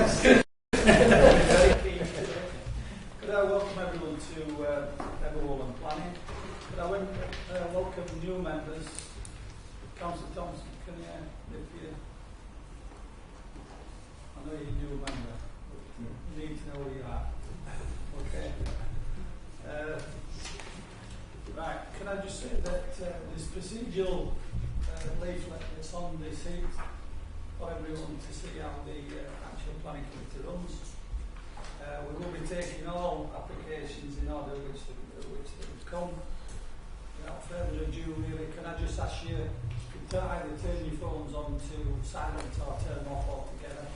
Could I welcome everyone to Woollen Planning? Could I welcome new members? Councillor Thompson, can you lift your... I know you're a new member, but you need to know where you are. Okay. Right, can I just say that this procedural leaflet that's on the seat for everyone to see how the actual planning committee runs. We will be taking all applications in order which have come. Without further ado, really, can I just ask you to either turn your phones on to silent or turn them off altogether?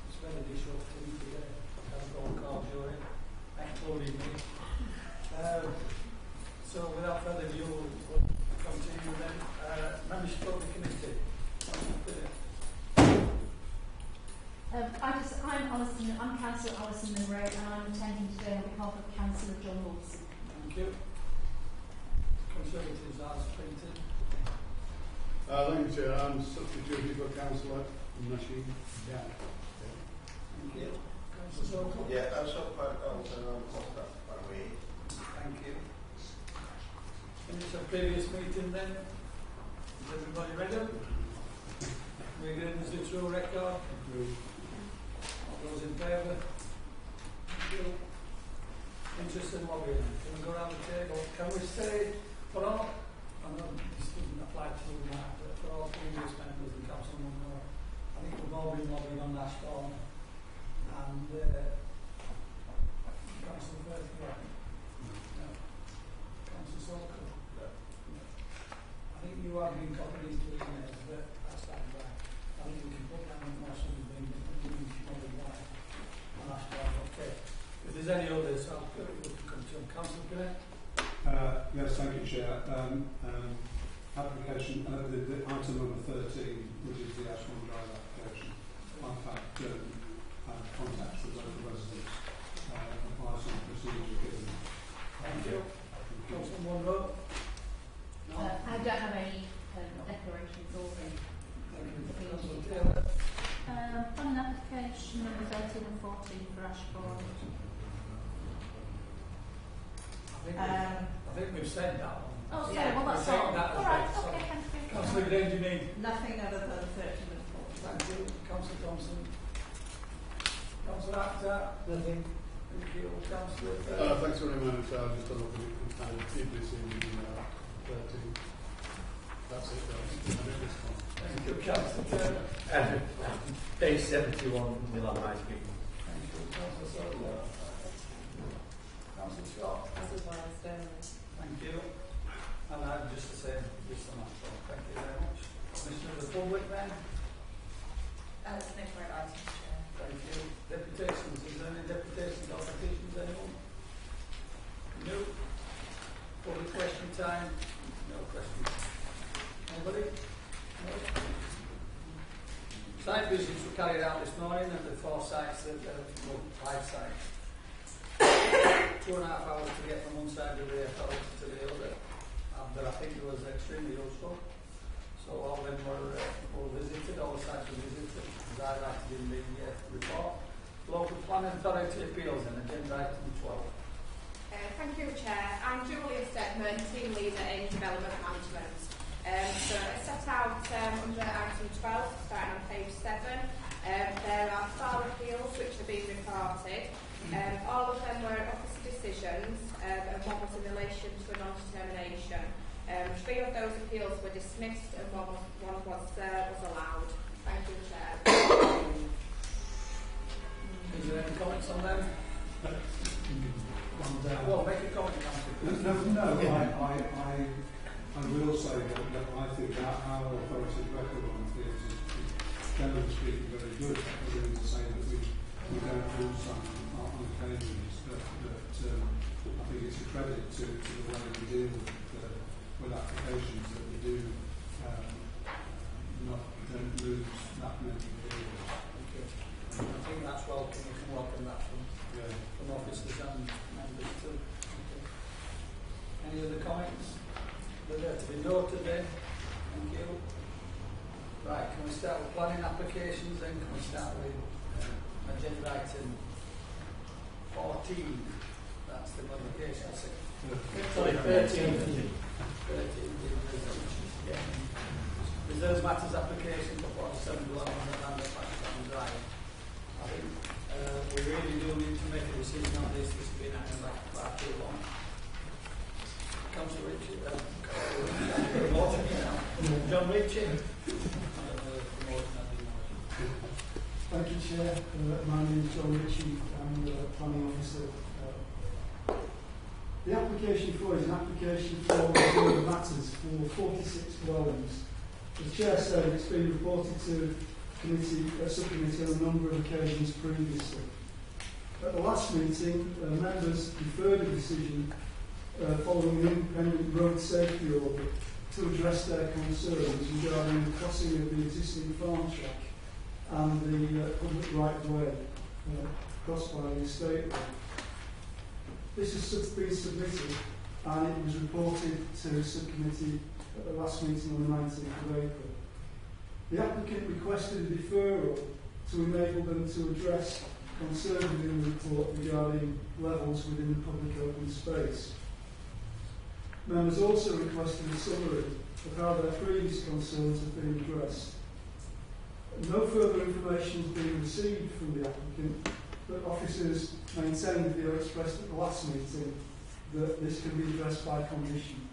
It's very disruptive to get a phone call during, including me. So without further ado, we'll continue then. Membership of the committee. I'm Councillor Alison Monroe, and I'm attending today on behalf of Councillor John Wilson. Thank you. Conservatives as printed. Thank you, Chair. I'm substituting for Councillor Nasheed. Thank you. Councillor Sokol. Yeah, that's up by me. Thank you. Finish our previous meeting then. Is everybody ready? We're going to do through record. All those in favour? Thank you. Interest in lobbying. Can we go around the table? Can we say for all, I know this doesn't apply to you now, but for all previous members and councilmen, I think we've all been lobbying on that storm. And Councillor Firth, yeah. No. Councillor Sokol. No. I think you have been copied into emails, but that's that right. I think we can put down more something being right on that storm. Okay. If there's any others, I'll come to them. Councillor Pinnett. Yes, thank you, Chair. Application, the item number 13, which is the Ashmore Drive application. I've had contacts with local residents, advice on procedure given. Thank you. Councillor Monroe. No. I don't have any declarations or anything. Thank you. Councillor Taylor. Planning application number 13 and 14 for Ashbourne. I think we've said that one. Oh, sorry, Yeah, well that's we've all. taken that as Alright, read, okay, thank you. Councillor Grange, you need. Nothing other than 13 and 14. Thank you. Councillor Thompson. Councillor Actor. Nothing. Thank you. Councillor Thanks very much. I'll just have a look at it deeply seen in 13. That's it, guys. Thank you. Councillor Turner. Page 71, Milan High Street. Thank you. Councillor Sokol. Councillor Scott. Thank you. And I'm just the same this on that front. Thank you very much. Commissioner of the Public then. It's next right item, Chair. Thank you. Deputations. Is there any deputations or petitions, anyone? No. Public question time? No questions. Anybody? No. Site visits were carried out this morning at the 4 sites, well, 5 sites. 2.5 hours to get from one side of the authority to the other. But I think it was extremely useful. So all of them were visited, all the sites were visited, as highlighted in the report. Local Planning Authority appeals and agenda item 12. Thank you, Chair. I'm Julia Stedman, Team Leader in Development Management. So it's set out under item 12, starting on page 7. There are 4 appeals which are being reported. All of them were officer decisions, and one was in relation to a non-determination. 3 of those appeals were dismissed, and one was allowed. Thank you, Chair. Is there any comments on them? Well, make a comment, No, I will say that I think that our authority's record on appeals is generally speaking very good. I mean, to say that we don't do some on occasions, but I think it's a credit to the way we deal with applications that we do don't lose that many appeals. I think that's welcome. You can welcome that from officers and members too. Okay. Any other comments? They're there to be noted then. Thank you. Right, can we start with planning applications then? Can we start with agenda item 14. That's the modification. Sorry, 13. 13. Yeah. Reserves matters application for 47 dwellings at Pakistan Drive. I think we really do need to make a decision on this. This has been hanging back far too long. Councillor Ritchie, John Ritchie. Thank you, Chair. My name is John Ritchie. I'm the Planning Officer. The application for is an application for reserve matters for 46 dwellings. As Chair said, it's been reported to subcommittee on a number of occasions previously. At the last meeting, members deferred a decision following an independent road safety audit to address their concerns regarding the crossing of the existing farm track and the public right-of-way crossed by the estate road. This has been submitted and it was reported to subcommittee at the last meeting on the 19th of April. The applicant requested a deferral to enable them to address concerns within the report regarding levels within the public open space. Members also requested a summary of how their previous concerns have been addressed. No further information has been received from the applicant, but officers maintained that they were expressed at the last meeting that this can be addressed by condition.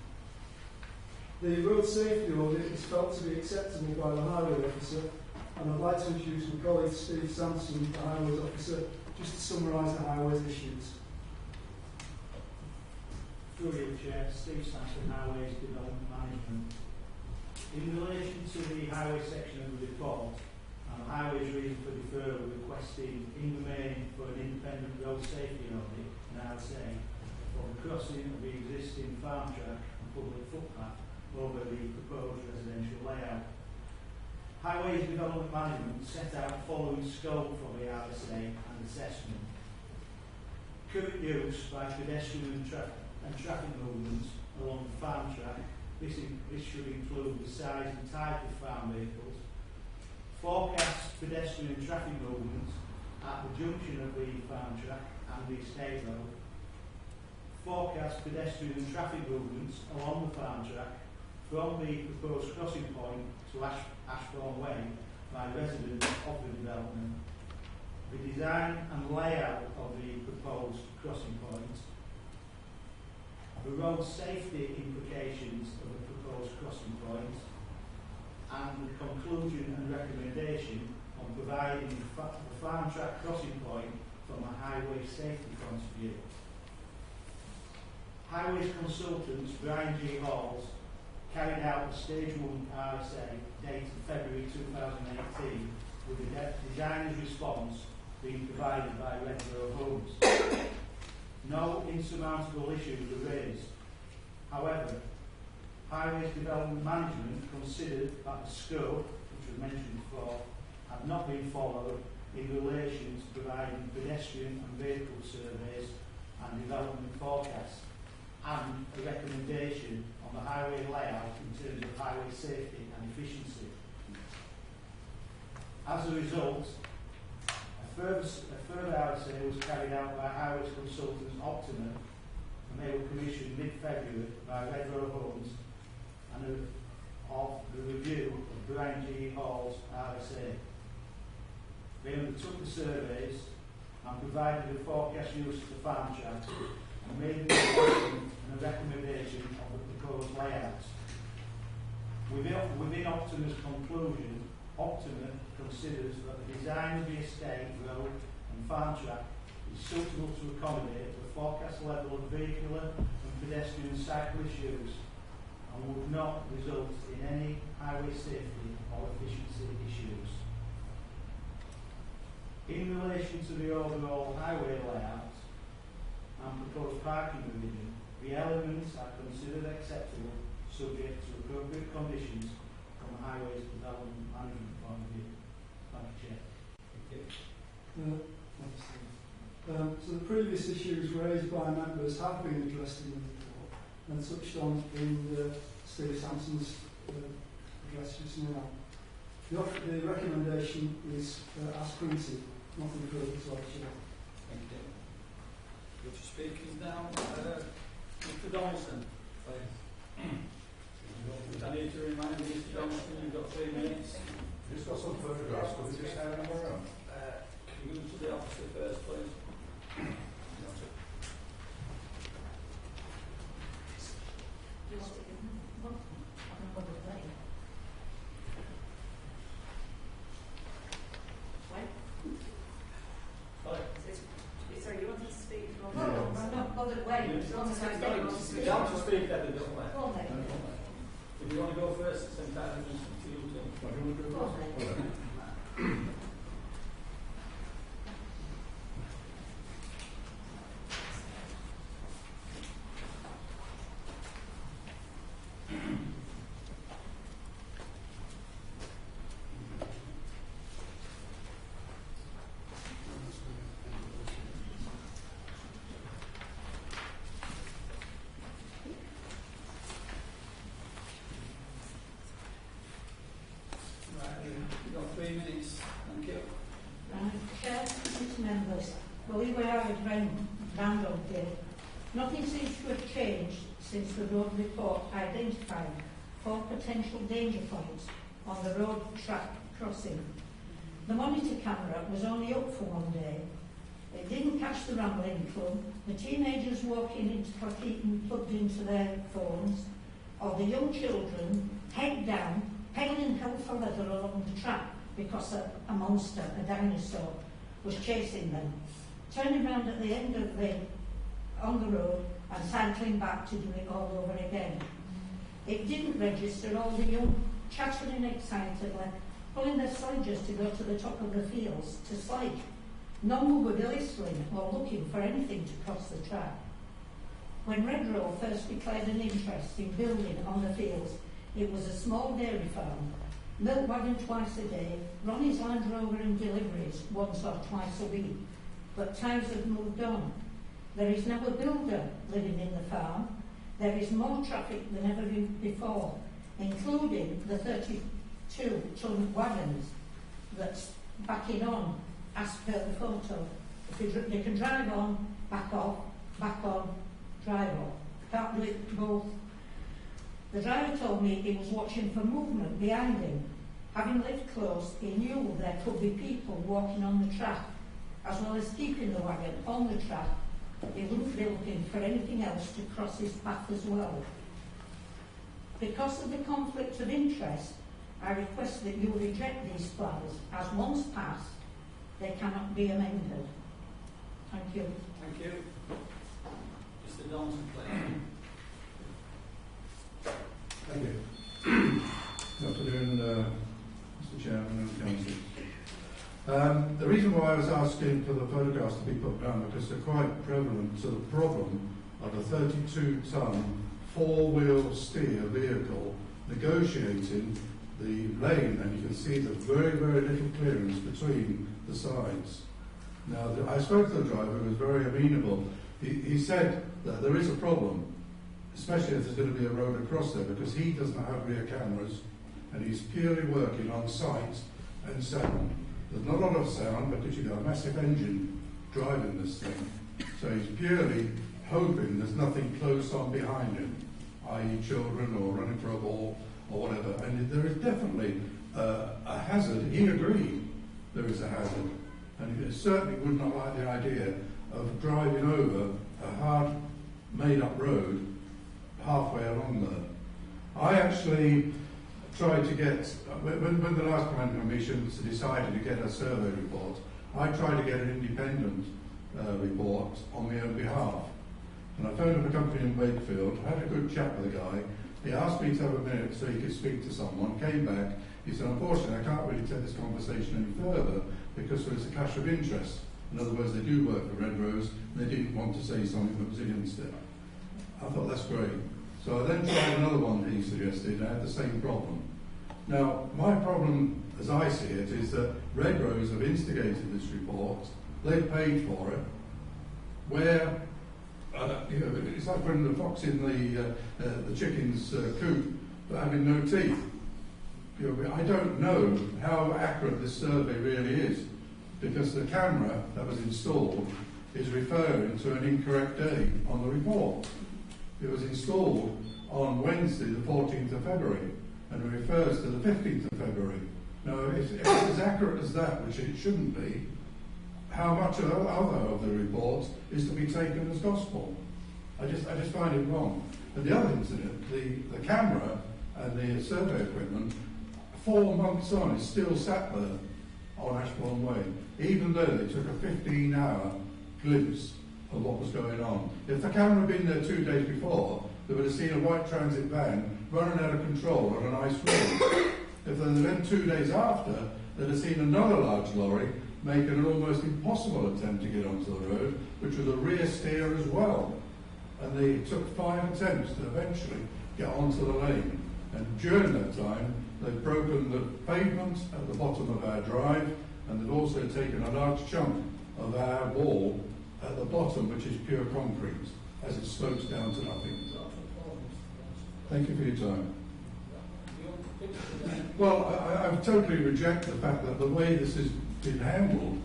The road safety audit is felt to be acceptable by the highway officer, and I'd like to introduce my colleague Steve Sampson, the highways officer, just to summarise the highways issues. Brilliant, Chair. Steve Sampson, Highways Development Management. In relation to the highway section of the report, the highways reason for deferral requesting in the main for an independent road safety audit, and I would say for the crossing of the existing farm track and public footpath over the proposed residential layout. Highways Development Management set out the following scope for the RSA and assessment. Current use by pedestrian and traffic movements along the farm track. This should include the size and type of farm vehicles. Forecast pedestrian traffic movements at the junction of the farm track and the estate road. Forecast pedestrian traffic movements along the farm track from the proposed crossing point to Ashbourne Way by residents of the development. The design and layout of the proposed crossing point. The road safety implications of the proposed crossing point, and the conclusion and recommendation on providing the farm track crossing point from a highway safety point of view. Highways consultants Brian G. Halls carried out the Stage 1 RSA dated February 2018 with the designer's response being provided by Redborough Homes. No insurmountable issues were raised. However, Highways Development Management considered that the scope, which was mentioned before, had not been followed in relation to providing pedestrian and vehicle surveys and development forecasts, and a recommendation on the highway layout in terms of highway safety and efficiency. As a result, a further RSA was carried out by Highways consultants Optima, and they were commissioned mid-February by Redborough Homes, and of the review of Brian G. Hall's RSA. They undertook the surveys and provided a forecast use of the farm track and made an assessment and a recommendation of the proposed layouts. Within Optima's conclusion, Optima considers that the design of the estate, road and farm track is suitable to accommodate the forecast level of vehicular and pedestrian cyclist use and would not result in any highway safety or efficiency issues. In relation to the overall highway layout and proposed parking revision, the elements are considered acceptable subject to appropriate conditions from a Highways Development Management point of view. Thank you, Chair. So the previous issues raised by members have been addressed in the report and touched on in Steve Sampson's address just now. The recommendation is as printed. Nothing further to add, Chair. Thank you. Go to speakers now. Mr. Donaldson, please. I need to remind you, Mr. Donaldson, you've got 3 minutes. Just got some photographs, could we just have them around? Can you go to the officer first, please? Sorry, you want to speak? I'm not bothered waiting. As long as I stay on You have to speak, Heather, don't wait. Go on then. If you want to go first, at the same time, just to you too. Go on then. You've got 3 minutes. Thank you. Chair, members, well, we were out round all day. Nothing seems to have changed since the road report identified 4 potential danger points on the road track crossing. The monitor camera was only up for 1 day. It didn't catch the rambling club, the teenagers walking into Clockheaton plugged into their phones, or the young children, head down, pedaling hell for leather along the track because a monster, a dinosaur, was chasing them, turning round at the end of on the road and cycling back to do it all over again. It didn't register all the young chattering excitedly, pulling their sledges to go to the top of the fields to slide. None were whistling or looking for anything to cross the track. When Redrow first declared an interest in building on the fields, it was a small dairy farm, milk wagon twice a day, Ronnie's Land Rover and deliveries once or twice a week. But times have moved on. There is now a builder living in the farm. There is more traffic than ever before, including the 32-ton wagons that's backing on, as per the photo. They can drive on, back off, back on, drive off. Can't do it both. The driver told me he was watching for movement behind him. Having lived close, he knew there could be people walking on the track. As well as keeping the wagon on the track, he wouldn't be looking for anything else to cross his path as well. Because of the conflict of interest, I request that you reject these plans, as once passed, they cannot be amended. Thank you. Thank you. Mr. Donaldson, please. Thank you. Good afternoon, Mr. Chairman and Council. The reason why I was asking for the photographs to be put down because they're quite prevalent to the problem of a 32-ton four-wheel steer vehicle negotiating the lane, and you can see the very, very little clearance between the sides. Now, I spoke to the driver, who was very amenable. He said that there is a problem, especially if there's going to be a road across there, because he doesn't have rear cameras, and he's purely working on sight and sound. There's not a lot of sound because you've got a massive engine driving this thing, so he's purely hoping there's nothing close on behind him, i.e. children or running for a ball or whatever. And there is definitely a hazard. He agreed there is a hazard, and he certainly would not like the idea of driving over a hard made-up road halfway along there. I actually tried to get, when the last planning commission decided to get a survey report, I tried to get an independent report on my own behalf. And I phoned up a company in Wakefield, had a good chat with the guy. He asked me to have a minute so he could speak to someone, came back. He said, unfortunately, I can't really take this conversation any further because there is a clash of interest. In other words, they do work for Red Rose, and they didn't want to say something that was against it. I thought, that's great. So I then tried another one he suggested, and I had the same problem. Now, my problem, as I see it, is that Red Rose have instigated this report, they've paid for it, where, it's like putting the fox in the chicken's coop, but having no teeth. I don't know how accurate this survey really is. because the camera that was installed is referring to an incorrect date on the report. It was installed on Wednesday, the 14th of February, and it refers to the 15th of February. Now, if it's as accurate as that, which it shouldn't be, how much of the report is to be taken as gospel? I just find it wrong. And the other incident, the camera and the survey equipment, 4 months on, is still sat there on Ashbourne Way, even though they took a 15-hour glimpse of what was going on. If the camera had been there 2 days before, they would have seen a white transit van running out of control on an ice road. If they had been 2 days after, they'd have seen another large lorry making an almost impossible attempt to get onto the road, which was a rear steer as well. And they took 5 attempts to eventually get onto the lane. And during that time, they've broken the pavement at the bottom of our drive, and they've also taken a large chunk of our wall at the bottom, which is pure concrete, as it slopes down to nothing. Thank you for your time. Well, I totally reject the fact that the way this has been handled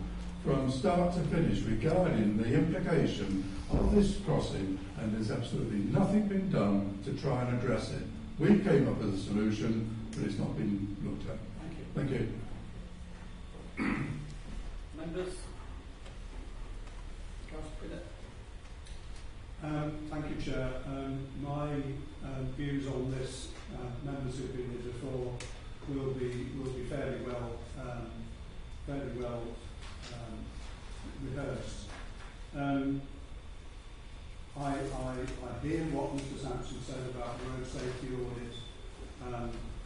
from start to finish regarding the implication of this crossing, and there's absolutely nothing been done to try and address it. We came up with a solution, but it's not been looked at. Thank you. Members? Councillor Thank you, Chair. My views on this, members who've been here before, will be fairly well rehearsed. I hear what Mr. Sampson said about the road safety audit,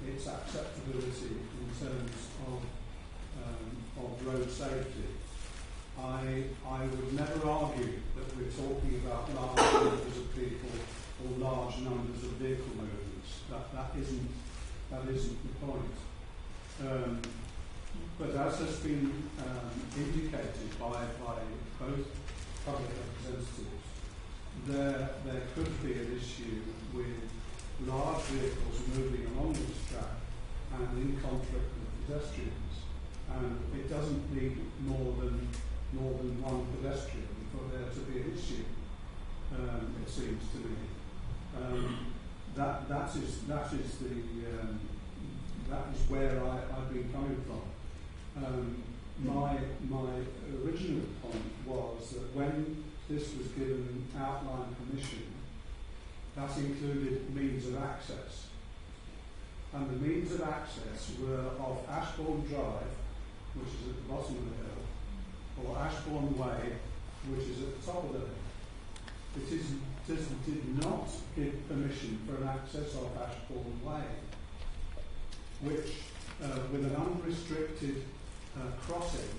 its acceptability in terms of road safety. I would never argue that we're talking about large numbers of people or large numbers of vehicle movements. That isn't the point. But as has been indicated by both public representatives, there could be an issue with large vehicles moving along this track and in conflict with pedestrians, and it doesn't need more than one pedestrian for there to be an issue. It seems to me that is where I've been coming from. My original point was that when this was given outline permission, that included means of access, and the means of access were off Ashbourne Drive, which is at the bottom of the hill, or Ashbourne Way, which is at the top of the hill. It did not give permission for an access off Ashbourne Way, which, with an unrestricted crossing,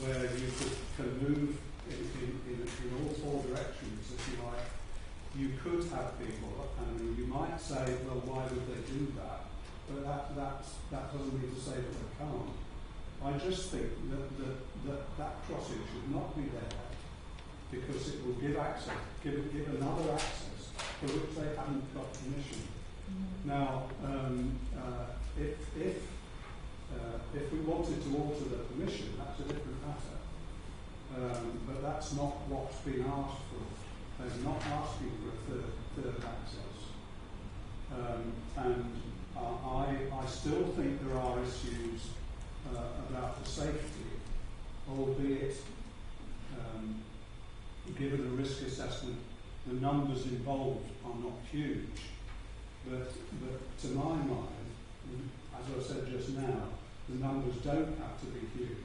where you can move in all 4 directions, if you like, you could have people, and you might say, well, why would they do that? But that doesn't mean to say that they can't. I just think that crossing should not be there, because it will give access, give another access for which they haven't got permission. Now, if we wanted to alter the permission, that's a different matter. But that's not what's been asked for. They're not asking for a third access. And I still think there are issues about the safety, albeit given the risk assessment, the numbers involved are not huge. But to my mind, as I said just now, the numbers don't have to be huge.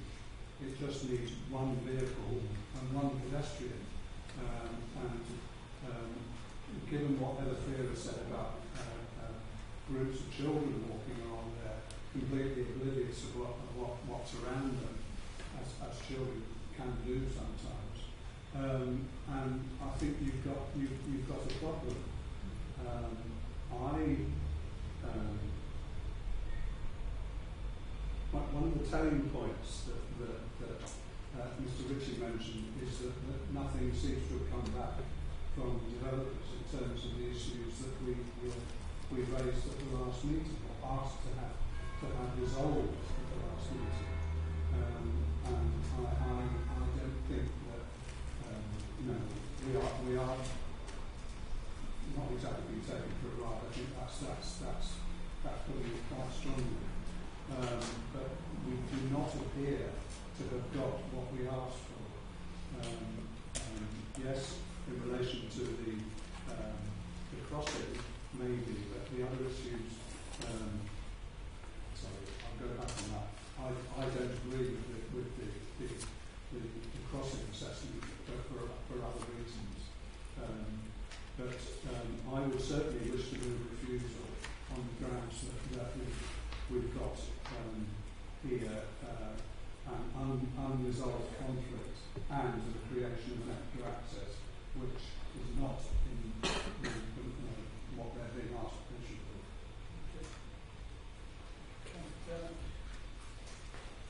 It just needs one vehicle and one pedestrian. Given what Ella Fear said about groups of children walking along there, completely oblivious of what's around them, as children can do sometimes. And I think you've got a problem. One of the telling points that Mr. Ritchie mentioned is that nothing seems to have come back from developers in terms of the issues that we raised at the last meeting, or asked to have resolved at the last meeting. I don't think that we are not exactly being taken for a ride. I think that's putting it quite strongly. But we do not appear to have got what we asked for. Yes, in relation to the crossing, maybe, but the other issues. Sorry, I'll go back on that. I don't agree with the crossing assessment for other reasons. But I would certainly wish to move refusal on the grounds that we've got here an unresolved conflict and the creation of an extra access, which is not in what they're being asked to do.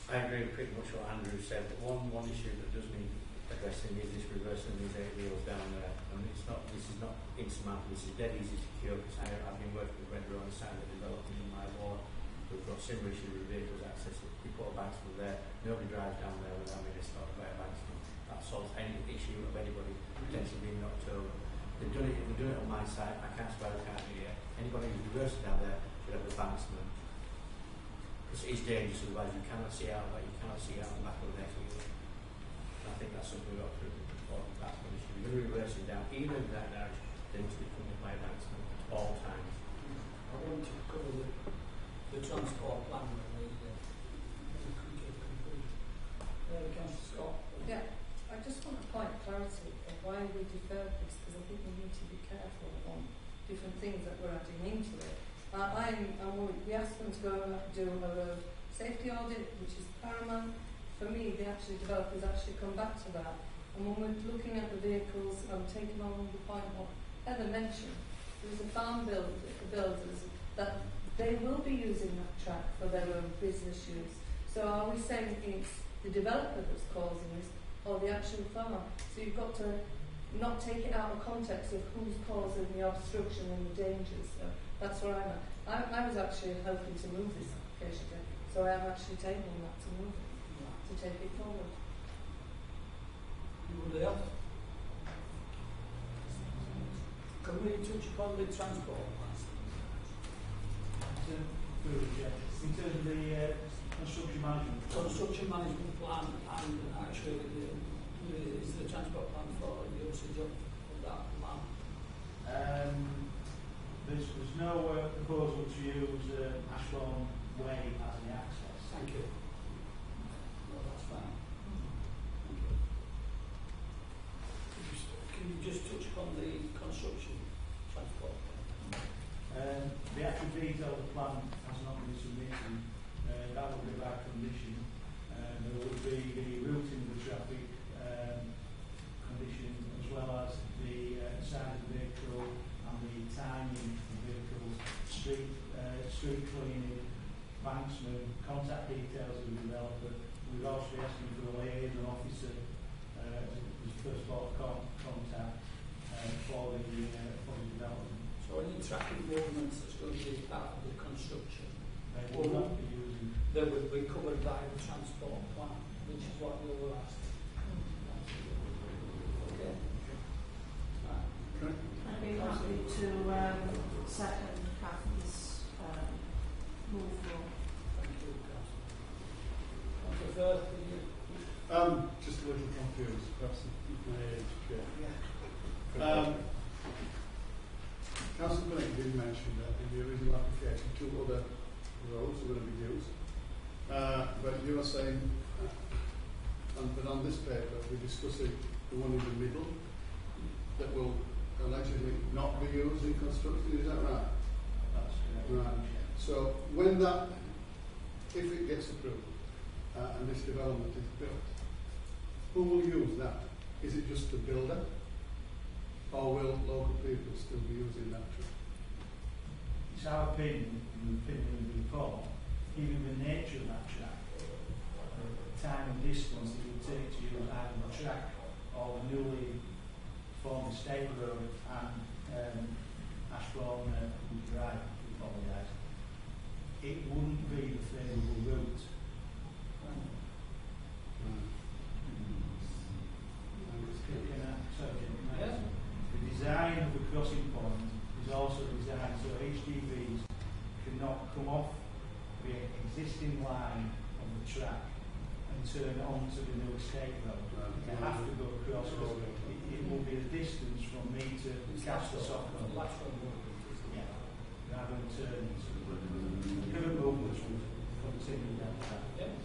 I agree with pretty much what Andrew said, but one issue that does need addressing is this reversing these 8 wheels down there. And this is not insurmountable, this is dead easy to cure, because I've been working with Redder on the side of development in my ward. We've got similar issues with vehicles access. We put a banksman there, nobody drives down there without being stopped by a banksman. That solves any issue of anybody potentially being knocked over. They've done it on my side. I can't spell the car here. Anybody who's reversing down there should have a banksman. Because it's dangerous, otherwise you cannot see out the back of the next wheel. And I think that's something we've got to report. That's one issue. We're going to reverse it down, even in that direction, they need to be accompanied by a banksman at all times. I want to cover the transport plan with the conclusion. Councillor Scott. Yeah, I just want a point of clarity of why we deferred this, because I think we need to be careful on different things that we're adding into it. I'm worried. We asked them to go and do a road safety audit, which is paramount. For me, the developers actually come back to that. And when we're looking at the vehicles, I'm taking on the point what Heather mentioned. There's a farm builders that they will be using that track for their own business use. So are we saying it's the developer that's causing this, or the actual farmer? So you've got to not take it out of context of who's causing the obstruction and the dangers. So that's where I'm at. I was actually hoping to move this application, so I am actually tabling that to move it, to take it forward. Anybody else? Can we touch upon the transport plans? In terms of the construction management Plan and actually is the transport plan for the usage of that plan? There's no proposal to use Ashbourne Way as the access. Thank you. No, that's fine. Thank you. Can you just touch upon the construction transport plan? The actual detail of the plan has not been submitted. That will be by condition. There will be the routing of the traffic condition, as well as the size of the vehicle and the timing of the vehicles, street cleaning, banksman, contact details of the developer. We've also been asking for a liaison officer as the first port of contact for the development. So any traffic movements that's going to be part of the construction, They will not be using. they would be covered by the transport plan, which is what you were asked. Okay. Right. I'd be happy to second Kathy's move for. Thank you, Councillor. Councillor Firth, Just a little confused, perhaps my age. Councillor Blake did mention that in the original application 2 other roads are going to be used. But you are saying, but on this paper we're discussing the one in the middle that will allegedly not be used in construction, is that right? That's Right. So when that, if it gets approved and this development is built, who will use that? Is it just the builder? Or will local people still be using that track? It's our opinion, in the opinion of the report, given the nature of that track, the time and distance it would take to use either the track or the newly formed state road and Ashbourne Drive, we apologise, it wouldn't be the favourable route. turn onto the new estate road. They have to go across. It will be a distance from me to Castle Soccer. Yeah, rather than turning. So the current movements will continue down that. Yeah.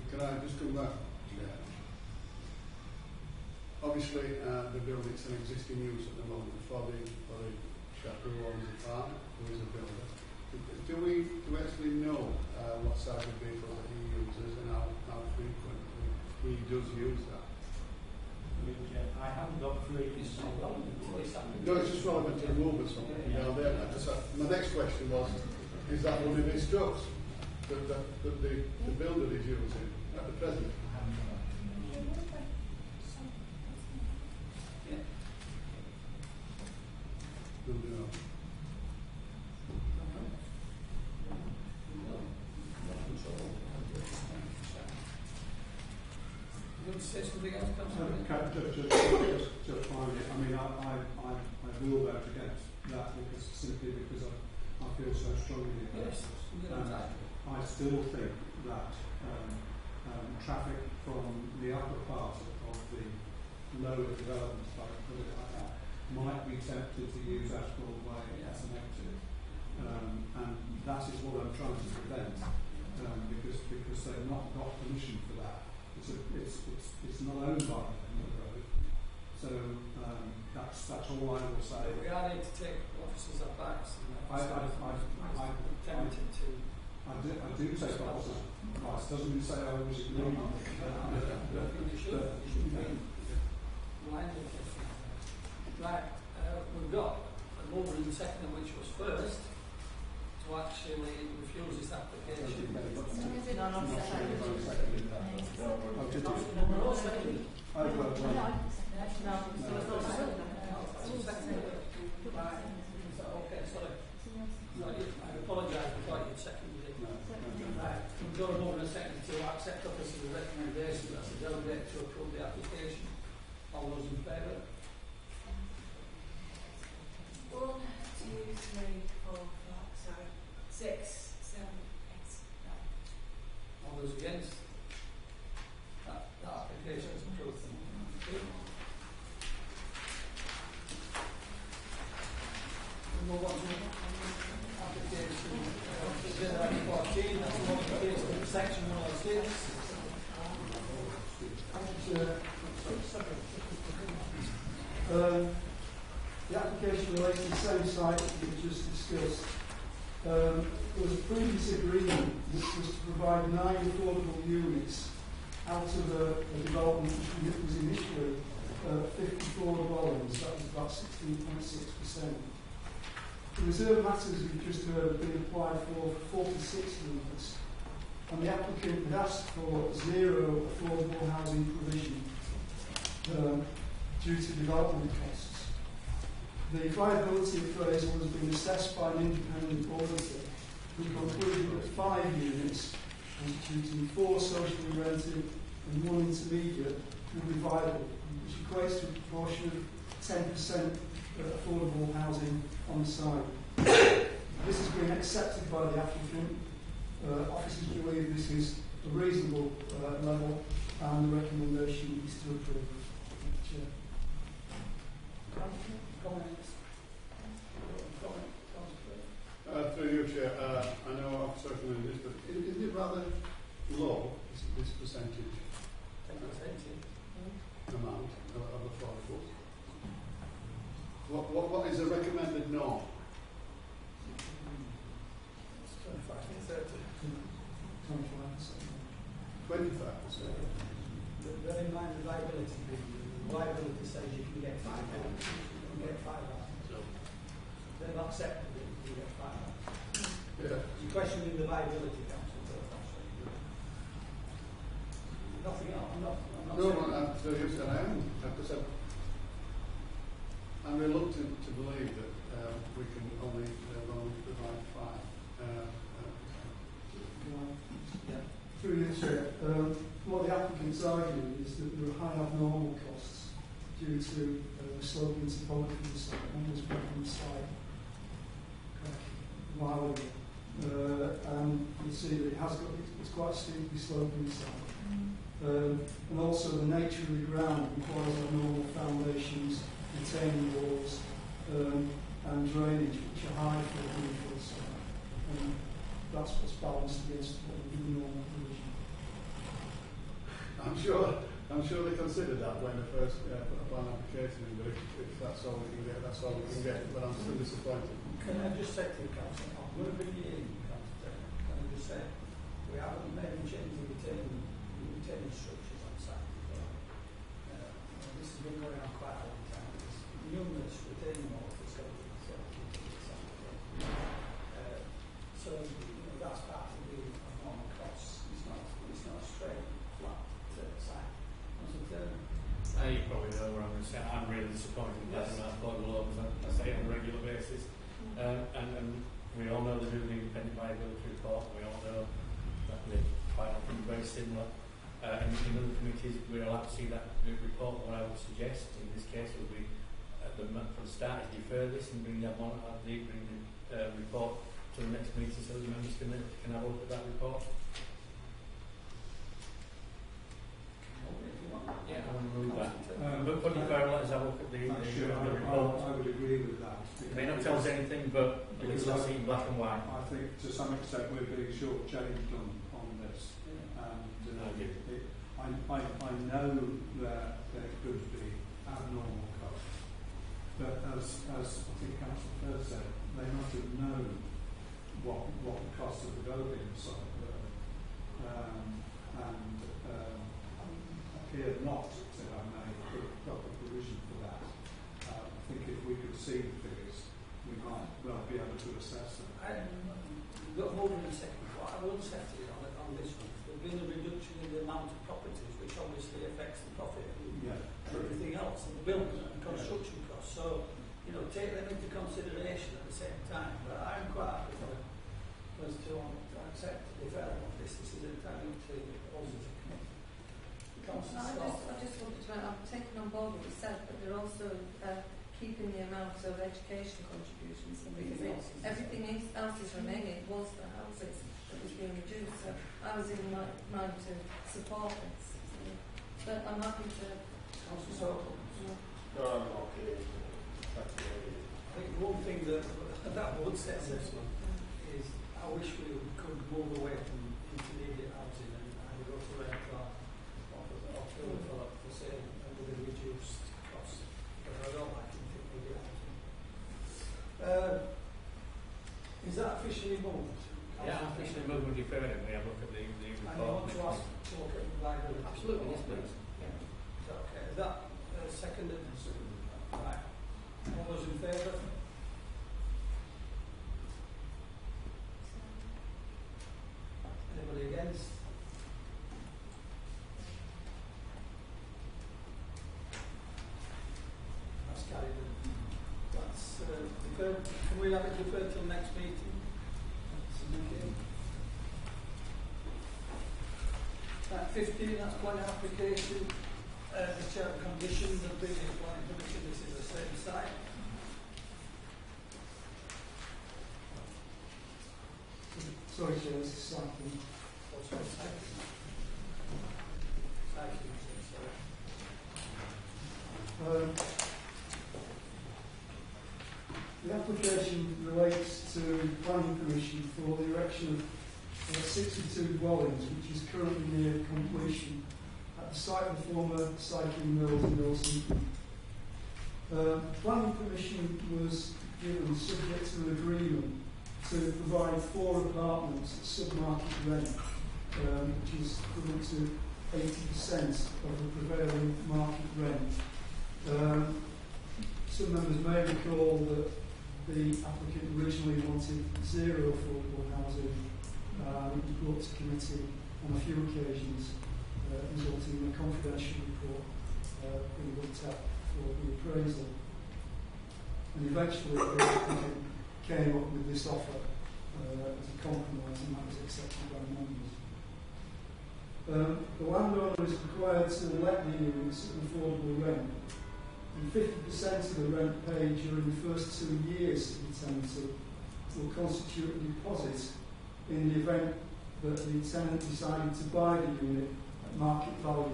Can I just come back? Yeah. Obviously, the building's an existing use at the moment for the chap who owns the farm, who is a builder. Do we actually know what size of vehicle that he uses and how frequently he does use that? I haven't got free. No, it's just relevant to the movement. My next question was, is that one of his trucks that the builder is using at the present? No. Say something else, Just finally, I mean, I will vote against that simply because I feel so strongly about yes. it. I still think that traffic from the upper part of the lower development, if I can put it like that, might be tempted to use Ashbourne Way as an exit, and that is what I'm trying to prevent, because they've not got permission for that. It's not owned by them, the road, so that's all I will say. We are need to take officers at backs. I tempted to. I do take officers. It doesn't mean say I was ignoring them. You should be blinded. Right, we've got a mover and second, which was first, to actually refuse this application. Okay, sorry. I apologise, I thought you'd seconded it. Right, we've got a mover and second to accept officer's recommendation as a delegate to approve the application. All those in favour? 1, 2, 3, 4, 5, sorry, 6, 7, 8, 9. All those against? That application is approved. We move on to application 14, that's the modification of section 106. The application relates to the same site that we just discussed. There was a previous agreement which was to provide 9 affordable units out of a development which was initially 54 dwellings, that was about 16.6%. The reserve matters we've just heard have been applied for 46 units, and the applicant had asked for 0 affordable housing provision due to development costs. The viability appraisal has been assessed by an independent auditor who concluded that 5 units, constituting 4 socially rented and 1 intermediate, would be viable, which equates to a proportion of 10% affordable housing on the site. This has been accepted by the applicant. Officers believe this is a reasonable level, and the recommendation is to approve. Comments? Through you, Chair, I know I've spoken on this, but isn't it rather low, this percentage? 10%. Amount of affordables? What is the recommended norm? 25 to 30. 25%. Bear in mind the viability. The viability says you can get 5 out. You can get 5 out. They've accepted it. You get 5 out. Yeah. You're questioning the viability, Council. Nothing else. I'm not No, so you said I am. Because I'm reluctant to believe that we can only provide 5. Through you, Chair, what the applicant's arguing is that there are high abnormal costs due to the sloping topography of the site and this from the site. While and you see that it's quite steeply sloping side. And also the nature of the ground requires abnormal foundations, retaining walls, and drainage, which are high for a commercial site. And that's what's balanced against what would be the normal provision. I'm sure they considered that when they first put a plan application in, but if that's all we can get, that's all we can get. But I'm still disappointed. Can I just say to the council, I'm going to bring you in, Councillor, can I just say, we haven't made any change in retaining structures on site. This has been going on quite a long time. There's numerous retaining walls that's going to be so that's part of the abnormal costs. It's not a straight, flat site. You probably know where I'm going to say. I'm really disappointed with that amount of bog lobes, I say on a regular basis. And we all know the Woollen independent viability report. We all know that they're quite often very similar. And in other committees, we're allowed to see that report. What I would suggest in this case would be for the start to defer this and bring that on, bring the report to the next meeting so the members can have a look at that report. Yeah, I want to move that. But put it fair, let us have a look at the report. I would agree with that. It may not tell us anything, but at least let's see in black and white. I think to some extent we're being short-changed on this. And I know that there could be abnormal costs, but as I think Councillor Firth said, they must have known what the cost of developing the site were, and appear not to have made proper provision for that. I think if we could see the figures, we might well be able to assess them. Hold on a second. What I will say to you on this one, there's been a reduction in the amount of properties, which obviously affects the profit and everything else, and the building and construction costs. So, take them into consideration at the same time. But I'm quite happy for us to accept the deferral of this. This is entirely up to us as a committee. I just wanted to I've taken on board what you said, but they're also keeping the amount of education contributions, because everything else is remaining. It was the houses that was being reduced, so I was in mind to support this. But I'm happy to. I think one thing that would say on this one is I wish we could move away from intermediate housing and go to rental or for sale with a reduced cost. But I don't like intermediate housing. Is that officially moved? Yeah, officially moved and deferred. We have a look at the report. And you want to ask to look at the liability? Absolutely, yes, please. Yeah. Is that okay? Is that seconded? Right. All those in favour? Anybody against? That's carried. That's deferred. Can we have it deferred till next meeting? At 15, that's planning application. The chair of conditions of being a planning commission. This is the same site. Sorry, Chair, this is cycling. What's on cycling? Cycling, sorry. The application relates to planning permission for the erection of 62 dwellings, which is currently near completion at the site of the former cycling mills in Milton. Planning permission was given subject to an agreement to provide 4 apartments at sub-market rent, which is equivalent to 80% of the prevailing market rent. Some members may recall that the applicant originally wanted 0 affordable housing. It was brought to committee on a few occasions, resulting in a confidential report being looked at for the appraisal. And eventually the applicant came up with this offer as a compromise, and that was accepted by members. The landowner is required to let the units at an affordable rent, and 50% of the rent paid during the first 2 years of the tenancy will constitute a deposit in the event that the tenant decided to buy the unit at market value.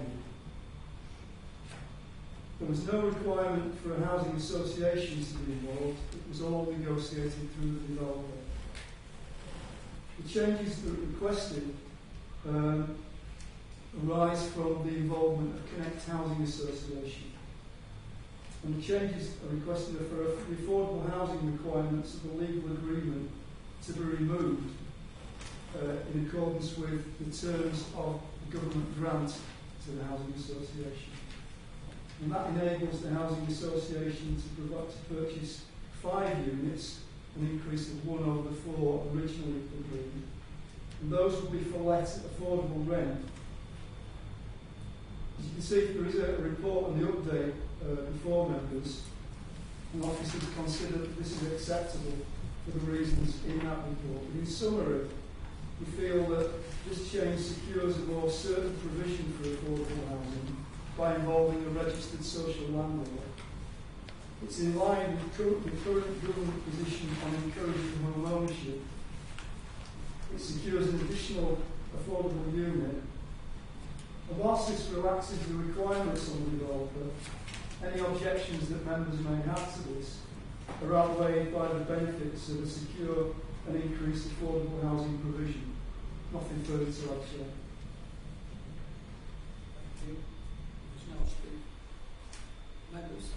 There was no requirement for a housing association to be involved. It was all negotiated through the developer. The changes that were requested arise from the involvement of Connect Housing Association. And the changes are requested for the affordable housing requirements of the legal agreement to be removed in accordance with the terms of the government grant to the housing association. And that enables the housing association to purchase 5 units, an increase of 1 over the 4 originally agreed. And those will be for let at affordable rent. As you can see, there is a report on the update before members, and officers consider that this is acceptable for the reasons in that report. But in summary, we feel that this change secures a more certain provision for affordable housing by involving a registered social landlord. It's in line with the current government position on encouraging home ownership. It secures an additional affordable unit. And whilst this relaxes the requirements on the developer, any objections that members may have to this are outweighed by the benefits of a secure and increased affordable housing provision. Nothing further to add, Chair. Thank you. There's no speak. Members?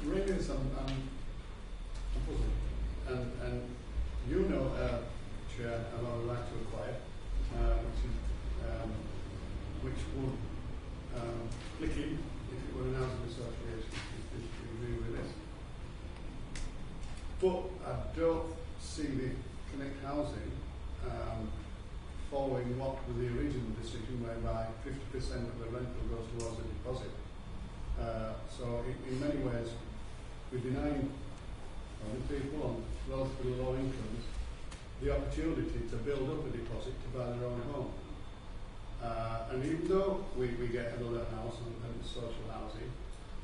Ringers, I'm puzzled. And you know, Chair, I'm on the right to acquire, which would click in if it were an housing association, if you agree with this. But I don't see the Connect Housing following what was the original decision whereby 50% of the rental goes towards a deposit. So in many ways, we're denying people on relatively low incomes the opportunity to build up a deposit to buy their own home. And even though we get another house and social housing,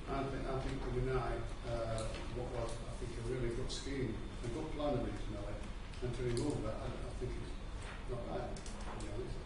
I think we deny what was, I think, a really good scheme, a good plan originally, and to remove that, I think it's not right, to be honest.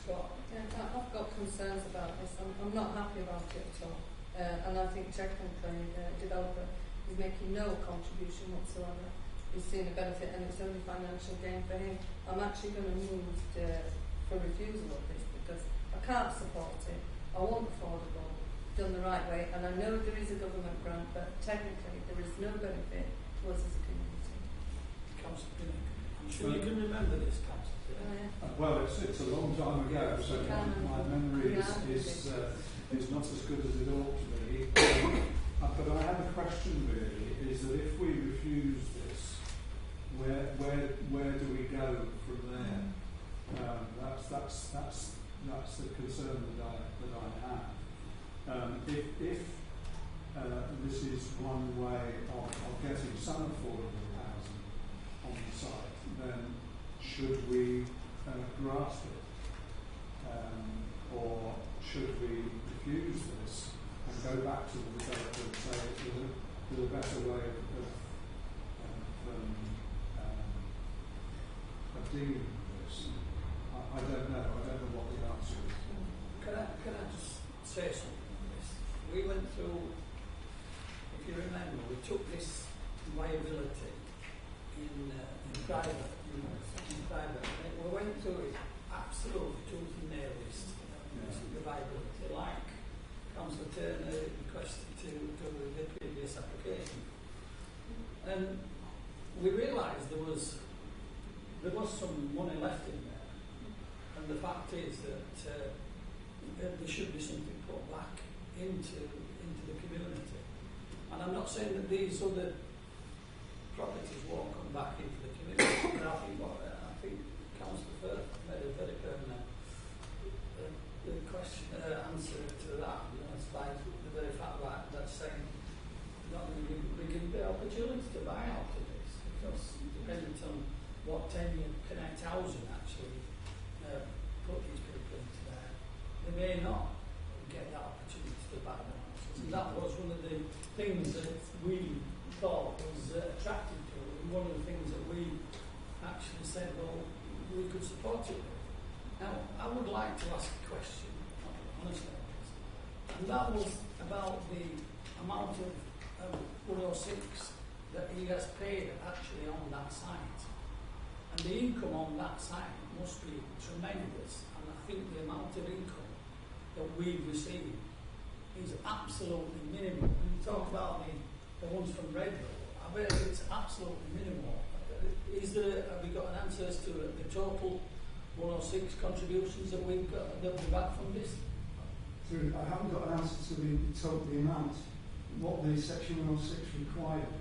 Scott? Yeah, I've got concerns about this. I'm not happy about it at all. And I think technically the developer is making no contribution whatsoever. He's seen a benefit and it's only financial gain for him. I'm actually going to move for refusal of this because I can't support it. I want affordable, done the right way, and I know there is a government grant, but technically there is no benefit to us as a community. Councillor Pinnock. I'm sure you can remember this, Councillor Pinnock. Well, it's a long time ago, so my memory is not as good as it ought to be. But I have a question really, is that if we refuse this, where do we go from there? That's the concern that I have. If this is one way of getting some affordable housing on the site, then should we grasp it? Or should we refuse this and go back to the developer and say there's a better way of dealing with this? I don't know. I don't know what the answer is. Can I just say something on this? We went through, if you remember, we took this viability in private, in private. We went through it absolutely tooth and nail list, the viability, like Councillor Turner requested to do the previous application. And we realised there was some money left in there. And the fact is that there should be something put back into the community. And I'm not saying that these other properties won't come back into the community, but I think Councillor Firth made a very permanent answer to that. By the very fact that saying we give the opportunity to buy out of this, because depending on what tenure Connect Housing actually put these people into there, they may not get that opportunity to buy them out. And that was one of the things that we thought was attractive to it, and one of the things that we actually said, well, we could support it. Now, I would like to ask a question, honestly, and that was about the amount of 106 that he has paid actually on that site. And the income on that site must be tremendous, and I think the amount of income that we've received is absolutely minimal. When you talk about the ones from Redhill, I bet it's absolutely minimal. Is there, have we got an answer as to the total 106 contributions that we've had from this? So I haven't got an answer to the total amount. What the Section 106 required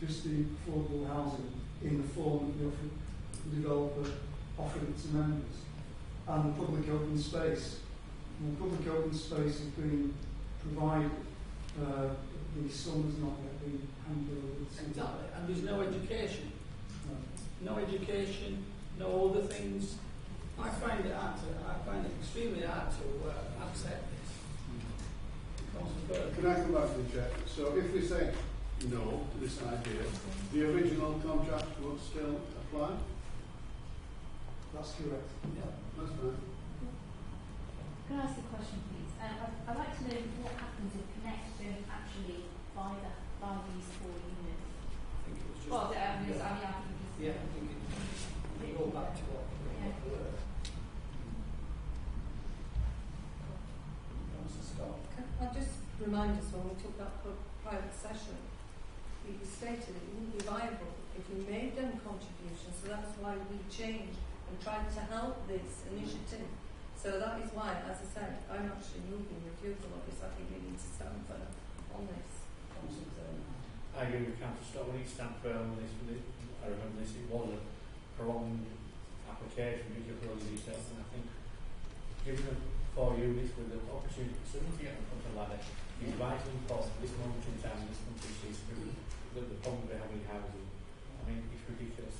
is just the affordable housing in the form that the developer offered it to members, and the public open space. And the public open space has been provided. The sum has not yet been handed over. Exactly, and there's no education. No education, no other things. I find it extremely hard to accept this. Can I come back to the chair? So if we say no to this idea, the original contract would still apply? That's correct. Yeah. That's fine. Can I ask a question, please? I'd like to know what happens if Connect don't actually buy these 4 units. I think it was just. Well, I think it's. Yeah, I think it go back to what we were. I just remind us when we took that private session, it was stated it wouldn't be viable if we made them contributions, so that's why we changed and tried to help this initiative. So that is why, as I said, I'm actually moving refusal of this. I think we need to stand firm on this. I agree with Councillor Stott. We need to stand firm on this. I remember this, it was a prolonged application which you put all the details, and I think giving them 4 units with the opportunity for someone to get them up the ladder is vitally important at this moment in time in this country sees through the problem we're having housing. I mean, it's ridiculous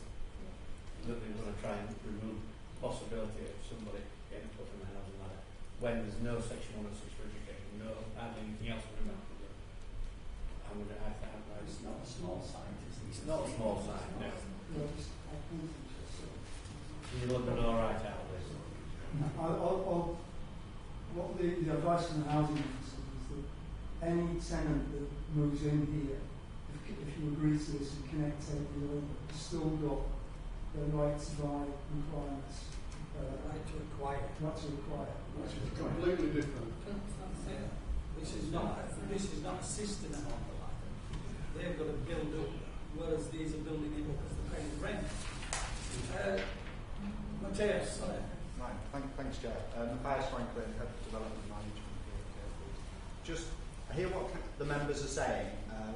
that they're going to try and remove the possibility of somebody getting put on the housing ladder when there's no Section 106 for education, no anything else for them to do. I would have to have It's not a small site, is it? It's not a small site, no. No. You're looking all right out of this. What the advice from the housing officer is that any tenant that moves in here, if you agree to this and Connect take the over, has still got the right to buy requirements. Right to acquire. Right to acquire. Which is completely different. Yeah. This is not assisting them on the ladder. They've got to build up, whereas these are building it up as they're paying rent. Matthias, sorry. Right, thanks, Chair. Matthias Franklin, Head of Development Management here at Kirklees. Just, I hear what the members are saying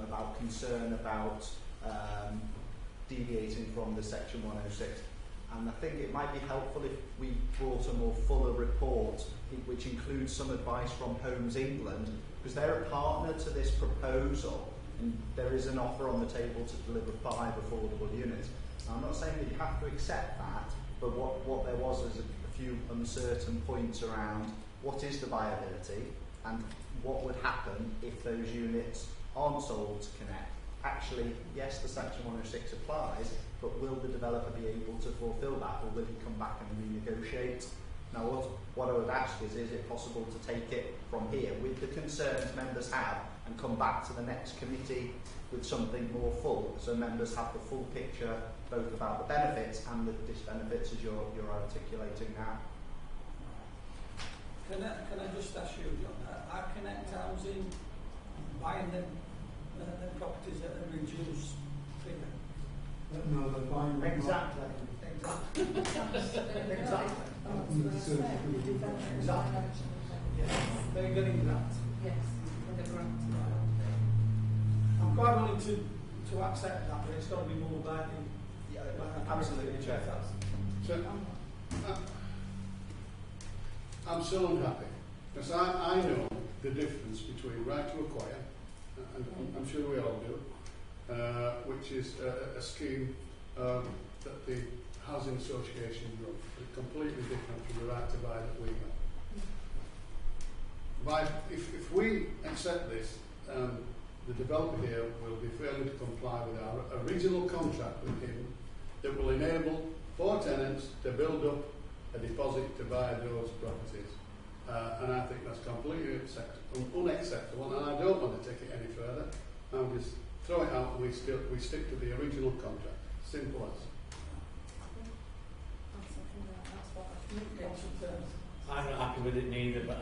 about concern about deviating from the Section 106, and I think it might be helpful if we brought a more fuller report which includes some advice from Homes England, because they're a partner to this proposal, and there is an offer on the table to deliver 5 affordable units. Now, I'm not saying that you have to accept that, but what there was a few uncertain points around what is the viability and what would happen if those units aren't sold to Connect. Actually, yes, the Section 106 applies, but will the developer be able to fulfil that, or will he come back and renegotiate? Now, what I would ask is it possible to take it from here with the concerns members have and come back to the next committee with something more full, so members have the full picture both about the benefits and the disbenefits as you're articulating now. Can I just ask you, John, are Connect Housing buying them properties at a reduced figure? No, they're buying them. Exactly. Yes, they're getting that. Yes, with the grant. I'm quite willing to accept that, but it's got to be more binding. Yeah, absolutely, Chair. So, I'm so unhappy, because I know the difference between right to acquire, and I'm sure we all do, which is a scheme that the Housing Association run, completely different from the right to buy that we have. If we accept this, the developer here will be failing to comply with our original contract with him that will enable 4 tenants to build up a deposit to buy those properties. And I think that's completely unacceptable, and I don't want to take it any further. I'll just throw it out and we stick to the original contract. Simple as. I'm not happy with it neither, but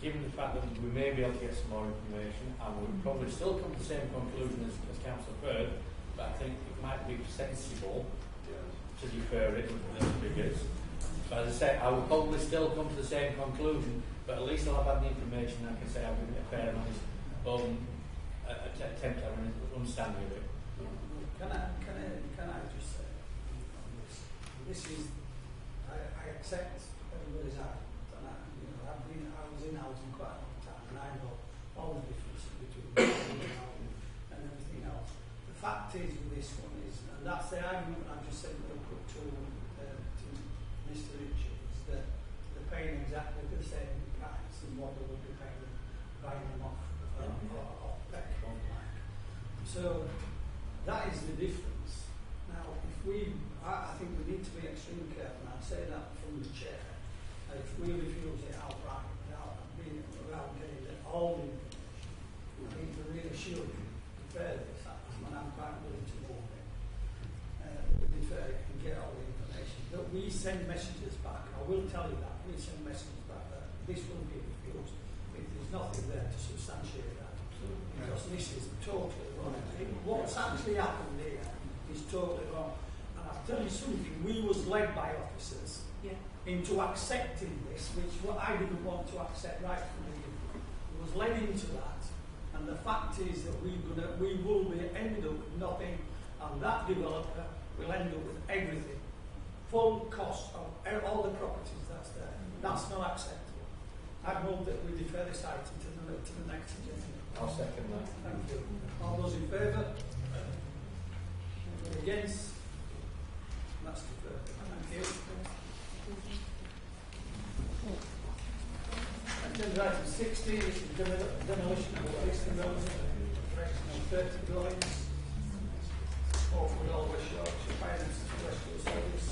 given the fact that we may be able to get some more information, I would probably still come to the same conclusion as Councillor Bird, but I think it might be sensible to defer it with the figures. So as I say, I would probably still come to the same conclusion, but at least I'll have had the information. I can say I've given it a fair and honest attempt at an understanding of it. Can I just say, this is, I accept everybody's argument, and I was in housing quite a long time, and I know all the differences between housing and everything else. The fact is with this one is, and that's the argument I just said that I put to Mr. Richard, is that they're paying exactly the same price as what they would be paying buying them off petrol. So that is the difference. Now, I think we need to be extremely careful, and I say that from the chair. If we refuse it outright without getting all the information, I think we really should defer this, and I'm quite willing to move it. Defer it and get all the information. But we send messages back. I will tell you that we send messages back that this will be refused. There's nothing there to substantiate that, because this is totally wrong. What's actually happened here is totally wrong. And I'll tell you something, we was led by officers into accepting this, which what I didn't want to accept right from the beginning. We was led into that, and the fact is that we will be ended up with nothing, and that developer will end up with everything. Full cost of all the properties that's there. That's not acceptable. I hope that we defer this item to the next agenda. I'll second that. Thank you. All those in favour? Anybody against? That's deferred. Thank you. Agenda item 16 is the demolition of existing roads and correction of 30 dwellings. Hopefully all the short finance and terrestrial service.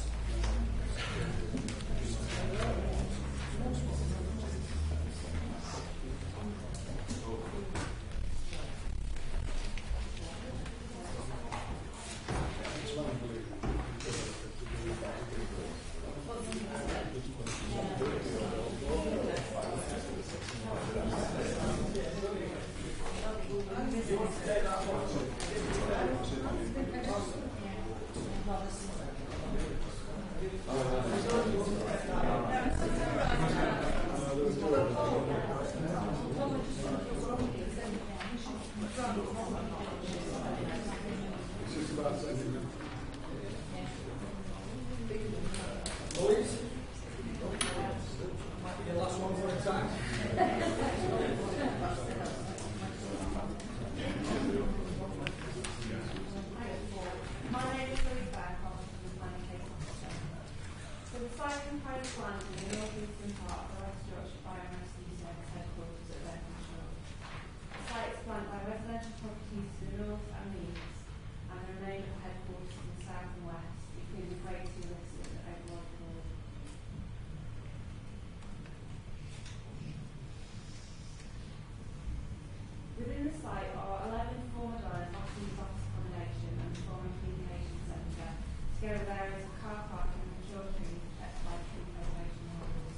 Within the site are 11 former dwellings, office accommodation and former communication centre, together with areas of car parking and children protected by tree preservation rules.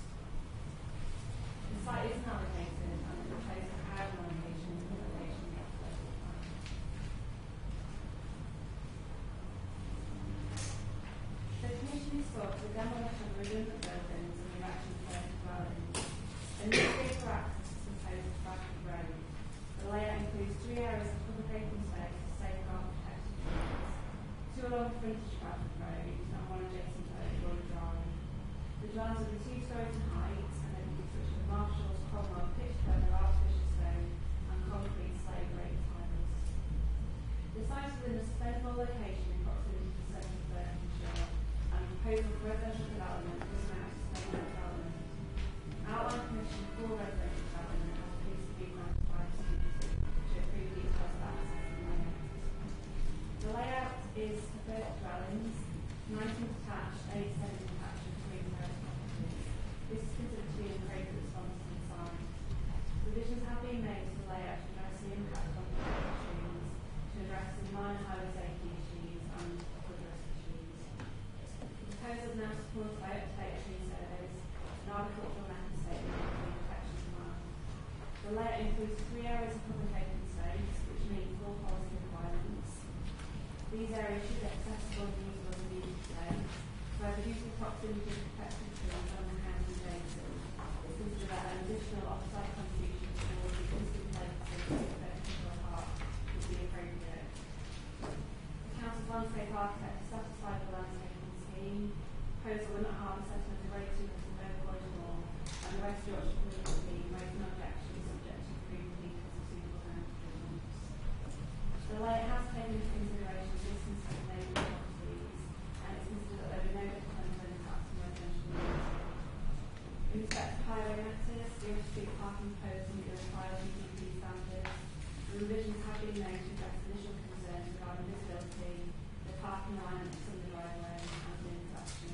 The site is allocated and is replaced with housing allocation and accommodation in the local plan. The Commission is for the demolition of redundant buildings and the erection of permanent dwellings. A new vehicle access is proposed to Bradford Road. The layout includes 3 areas of public open space to safeguard protected trees, 2 along the frontage of Bradford Road and 1 adjacent to Oakwood Drive. The dwellings will be 2 stories in height and they will be constructed with Marshall's Cromwell pitched over artificial stone and concrete slate rate tiles. The site is within a sustainable location in proximity to the centre of Berkhamshire, and proposal for residential development is now sustainable development. Outline permission for residential development has previously been granted by the CDC. is for 30 dwellings, 19 detached, 8 semi-detached and 3 terrace properties. This is considered to be an appropriate response to the site. Revisions have been made to the layout to address the impact on the trees, to address the minor highway safety issues and other risk issues. The proposal is now supported by up-to-date tree surveys, an agricultural method statement and a protection plan. The layout includes 3 areas of public open space which meet full policy requirements. These areas should be accessible and usable as a meeting space. By reducing proximity of protected trees on the housing data, it's considered that an additional off-site contribution towards the existing purposes of the park would be appropriate. The Council's landscape architect is satisfied with the landscaping scheme. Proposal will not harm the settlement of Great Sewers and Overboard Law, and the West Yorkshire community raised no objection subject to approved details of suitable housing developments. The layout has taken into consideration distance from neighbouring properties, and it's considered that there will be no detrimental impacts on residential use. In respect to highway matters, the off-street parking proposed to meet the required UDP standards. The revisions have been made to address initial concerns regarding visibility, the parking alignment from the driveway, and the interaction.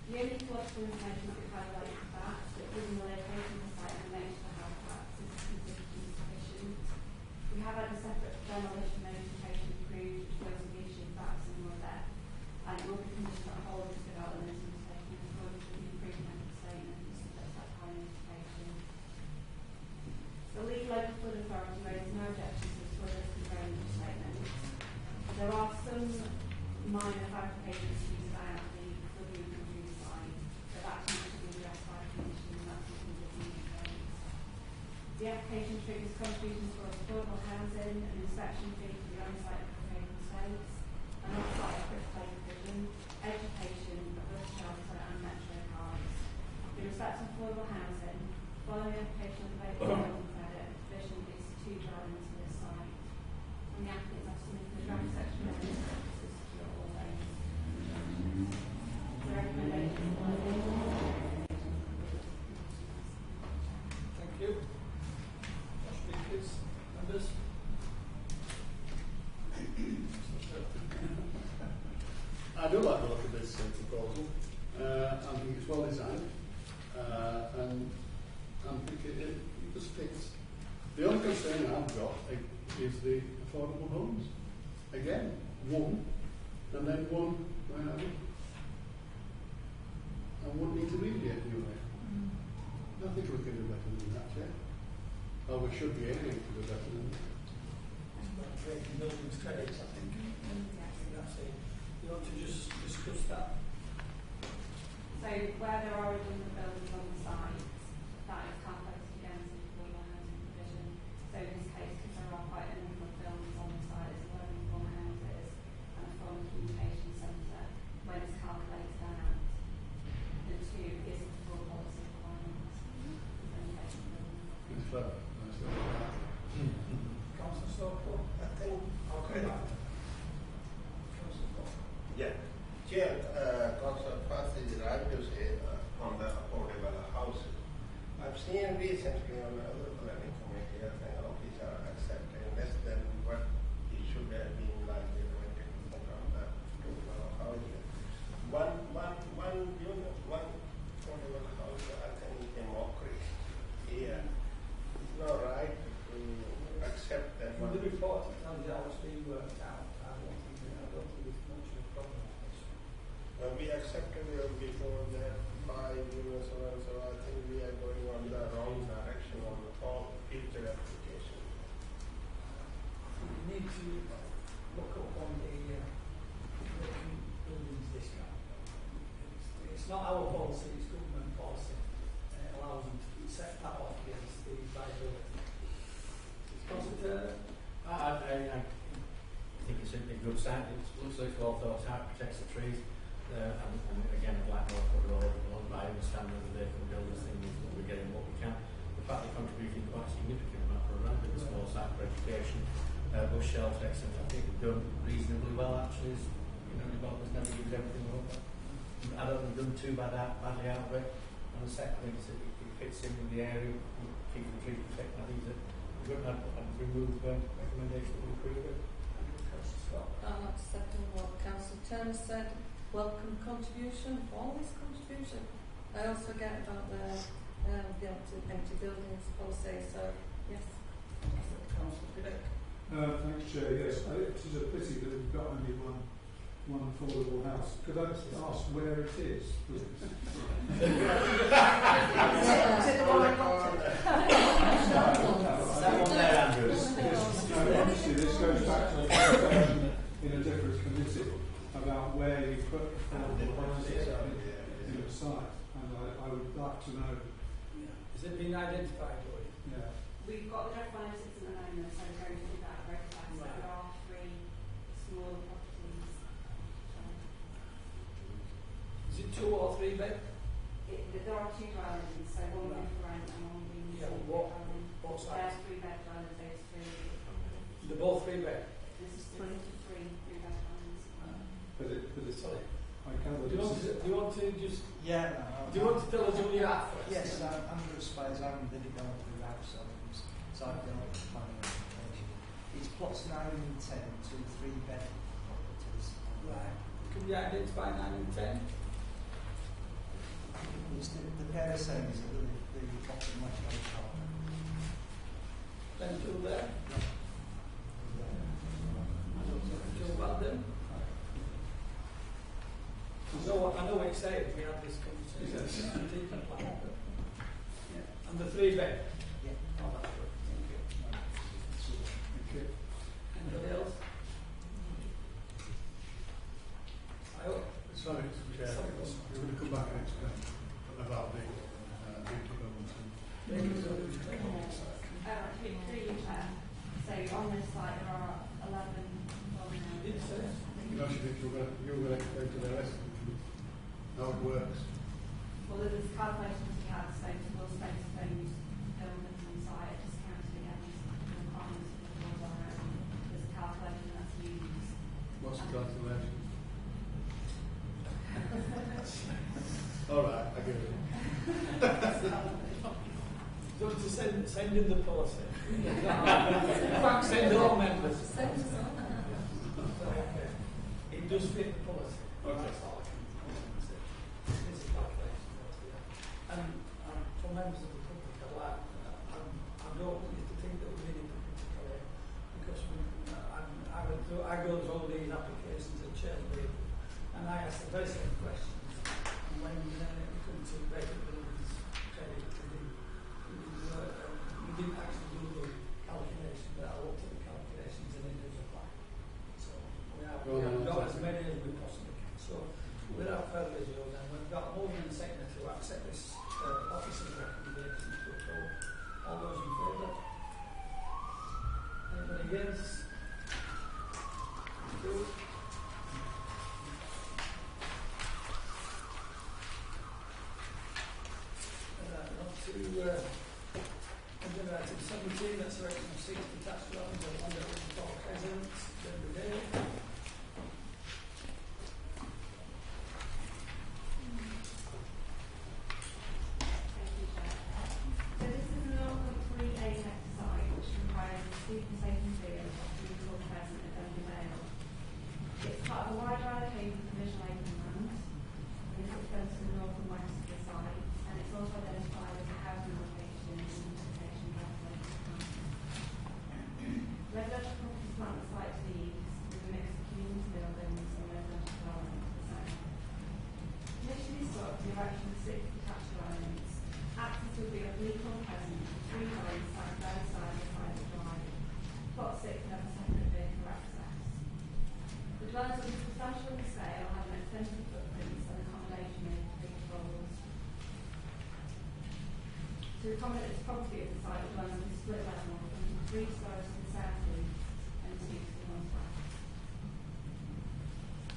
The only theological information that we've highlighted is that given the location of the site and the nature of the habitat, this is considered insufficient. We have had a separate demolition notification approved, which deals with the issue of facts in more depth, and it will be conditioned on whole of this development and taken in accordance with the improvement statement and subject to that high notification. The Lead Local Flood Authority raised no objections to the flood risk and drainage statement. There are some minor clarification issues about the flood movement through the site, but that's not to be addressed by the Commission, and that's something that we need to raise. The application triggers contributions for affordable housing, an inspection fee for the on-site open space, an off-site equipped play provision, education, a bus shelter and metro cards. In respect to affordable housing, following the application of the vacant building credit, the provision is 2 dwellings for this site. And the applicants have submitted a draft section of this to secure all those. The recommendation is Thank you. Speakers, members. I do like the look of this proposal. I think it's well designed, and I think it just fits. The only concern I've got is the affordable homes. Again, one, and then one, and one intermediate unit. I think we can do better than that, yeah. Or we should be aiming to do better than that. Creating buildings credits, I think. I think that's it. You want to just discuss that? So where there are redundant buildings on the site, that is calculated against the affordable housing provision. So in this case, because there are quite a number of buildings on the site, there's 11 form houses and a form communication centre, when it's calculated out, the 2 is the full policy requirements. It's clever. Councillor Stockport? I'll come back. Councillor Stockport. Yeah. Chair, Councillor Francis, I will say on the affordable houses. I've seen recently on other planning committee, I think officers are accepting less than what it should have been, like the 20% on the total housing. One unit, one affordable house, I think is a mockery here. It's not right to accept that From one. the report, it tells you how it's being worked out. I don't think it's much of a problem. We accepted it before that 5 units or so. I think we are going on the wrong direction on all future applications. You need to look up on the buildings discount. It's not our policy, it's government policy. It allows them to set that off against the liability. I think it's a good sign. It looks like it's well thought out, protects the trees. And again, I'd like to put it all by understanding that they can build this thing that we're getting what we can. The fact they're contributing quite a significant amount for a ramp in the small site for education, bus shelter, etc. I think we've done reasonably well actually. Developers never use everything up. I don't think we've done too badly out of it. And the second thing is that it fits in with the area, keeping the trees protected. I think that we're going to have to remove recommendation that we agree with. I'd like to second what Councillor Turner said. Welcome contribution, always contribution. I also get about the empty buildings policy, so yes. Councillor Piddock. Thanks, Chair. Yes, it is a pity that we've got only one affordable house. Could I just ask where it is? Obviously, this goes back to a conversation in a different committee about where you put affordable houses in a site, and I would like to know. Has it been identified, Lloyd? Yeah. We've got the draft analysis at the moment, so we're going through that very fast. Right. There are 3 small properties. Is it 2 or 3 bed? There are 2 dwellings, so one being for rent and one being Yeah, for what dwelling. size? 3 bed dwellings, those 3. They're both 3 bed. This is 3 bed dwellings. But it's Sorry. I gather Do you want to just? Yeah. Do you want to tell us who you are first? Yes, Andrew Spies, I'm the developer of house homes, so I've developed planning application. It's plots 9 and 10 to 3 bed properties. Right. Can you identify 9 and 10? It's the pair of saying is the bottom left hand corner. Then 2 there. Joe Walden. So I know what you're saying. We had this conversation. Yeah. And the 3 bed. Yeah. Oh, that's good. Thank you. Thank you. Anybody else? I hope. Sorry, Chair. You're going to come back and explain about the development. Through you, Chair. So on this site there are 11 Did you say? You know, you're going to explain to the rest how it works. Well, there's calculations we have, so we'll space for use buildings on site, discounted against the requirements of the laws on our own. There's a calculation that's used. What's the calculation? All right, I get it. Don't you send in the policy. In fact, send all members. Send us on. Okay. It does fit the policy. Okay. That's all I can say. It's a calculation. And for members of the public alike, I don't want you to think that we're in it particularly, because I go through all these applications at Chair's League, and I ask the very same questions. And when we come to vacant buildings, we didn't actually do the calculation, but I looked at the calculations and it does apply. So we have got as many as we possibly can. So without further ado, then we've got moving and second to accept this officer's recommendation to approve. All those in favour? Anybody against? Thank you. Agenda item 17, that's the direction of 6 detached dwellings on under 4 residents, Denver Dale. Thank you, Chair. So this is an 0.3 acre site which comprises steep and safe field of beautiful present at Denver Dale. It's part of a wider allocation of provisional acre land, and it's extends to the north and west of the site, and it's also identified as a housing location in the application calculation plan. Residential properties plant the site to the east, with a mix of community buildings and residential dwellings to the south. Initially sought the erection of 6 detached dwellings. Access will be oblique or present, 3 dwellings side by side of private drive. Plot 6 has a separate vehicle access. The dwellings will be substantial in scale, have an extensive footprints and accommodation in big floors. To accommodate this property at the site, the dwellings will be split level into 3 stories to the south-east and 2 to the north-west.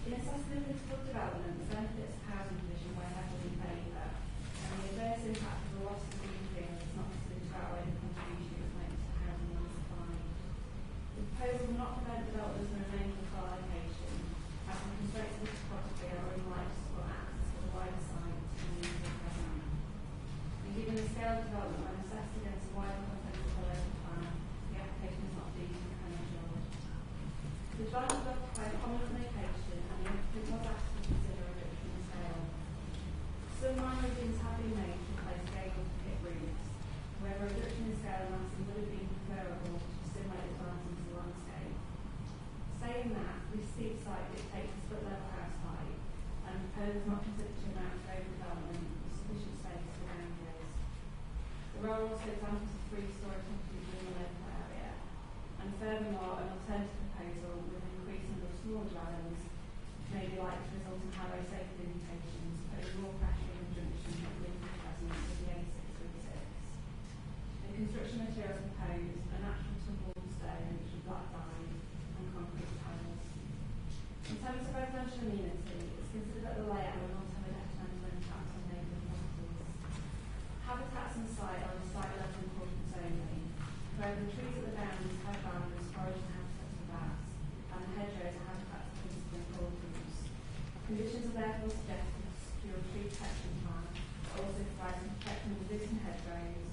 In assessing the political development, the benefits of housing provision weigh heavily in favour, and the adverse impact of the loss of green field is not considered to outweigh the contribution it would make to housing and supply. The proposal will not prevent developers from remaining in the core location, as the constraints of this property are unlikely to support access to the wider site and the use of present. And given the scale of development, when assessed against the wider context of the local plan, the application is not deemed to be premature. The development although there's not considerable amount of overdevelopment with sufficient space for boundaries. There are also examples of free-storage properties within the local area, and furthermore, an alternative proposal with an increased number of small dwellings may be likely to result in highway safety limitations, putting more pressure on the junction of the present with the A636. The construction materials proposed are natural tumbled stone with black dye and concrete panels. In terms of residential amenity, it's considered that the layout will not have a detrimental impact on neighbouring properties. Habitats on site are of site level importance only. However, the trees at the boundaries have value as forage and habitats for bats, and the hedgerows are habitats for principal importance. Conditions are therefore suggested to secure a tree protection plan, but also provide some protection of existing hedgerows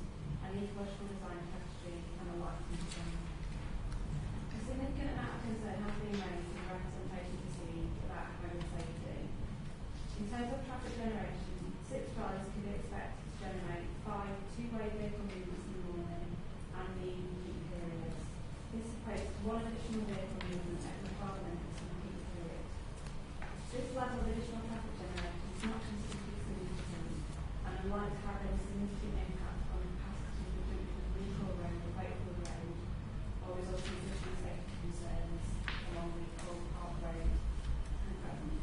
and the ecological design strategy and a lighting design. A significant amount of concern has been raised in the representation received about highway safety. In terms of traffic generation, 6 dwellings can be expected to generate 5 two-way vehicle movements in the morning and the evening peak periods. This equates to 1 additional vehicle movement every 12 minutes in the peak period. This level of additional traffic generation is not considered significant and unlikely to have any significant impact on the capacity of the junction of Leakhall Road and Wakefield Road, or result in additional safety concerns along Leakhall Park Road and Crescent.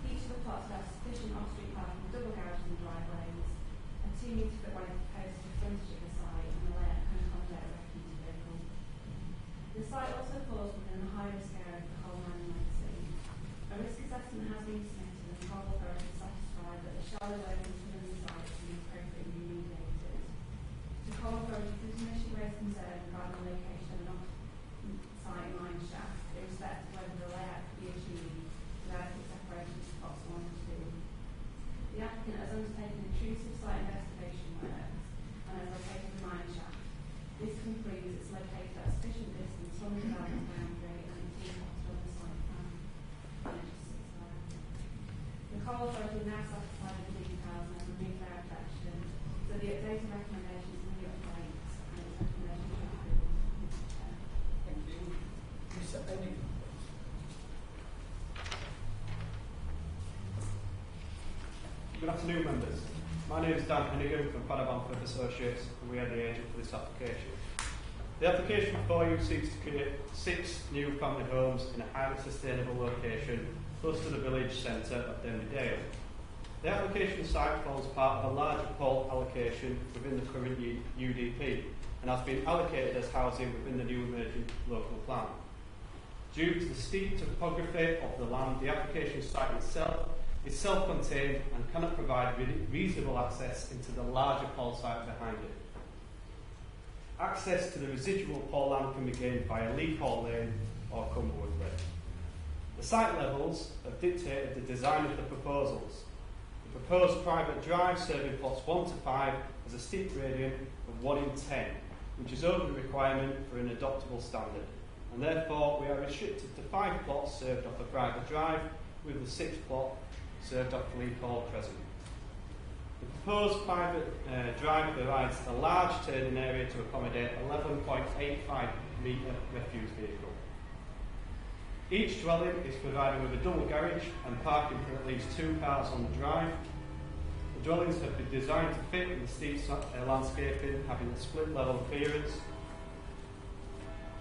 Each of the plots have sufficient off-street parking with double garages and driveways, a 2-metre wide proposed to frontage of the site, and the layout can accommodate a refuse vehicle. The site also falls within the high-risk area of the whole mining legacy. A risk assessment has been submitted and the Cobble Authority is satisfied that the shallow openings within the site can be appropriately remediated. The Cobble Authority does initially raise concern regarding the location of an off-site mine shaft in respect of whether the layout could be achieved without its separation of plots 1 and 2. The applicant has undertaken intrusive site investigation works and has located the mine shaft. This concludes it's located at a sufficient distance from the development boundary and is being plotted on the site plan. The Coal Authority is now satisfied with the details and has removed their objection, so the updated recommendations will be updates and its recommendation to approve. Thank you. Mr. Penny. Good afternoon, members. My name is Dan Hennigan from Padder Bamford Associates, and we are the agent for this application. The application before you seeks to create 6 new family homes in a highly sustainable location close to the village centre of Denby Dale. The application site forms part of a larger pole allocation within the current UDP and has been allocated as housing within the new emerging local plan. Due to the steep topography of the land, the application site itself is self-contained and cannot provide reasonable access into the larger pole site behind it. Access to the residual pole land can be gained via Leakhall Lane or Cumberwood Lane. The site levels have dictated the design of the proposals. The proposed private drive serving plots 1 to 5 has a steep gradient of 1 in 10, which is over the requirement for an adoptable standard, and therefore we are restricted to 5 plots served off a private drive, with the 6th plot served off Leakhall Crescent. The proposed private drive provides a large turning area to accommodate 11.85 metre refuse vehicle. Each dwelling is provided with a double garage and parking for at least 2 cars on the drive. The dwellings have been designed to fit in the steep landscaping, having a split level appearance.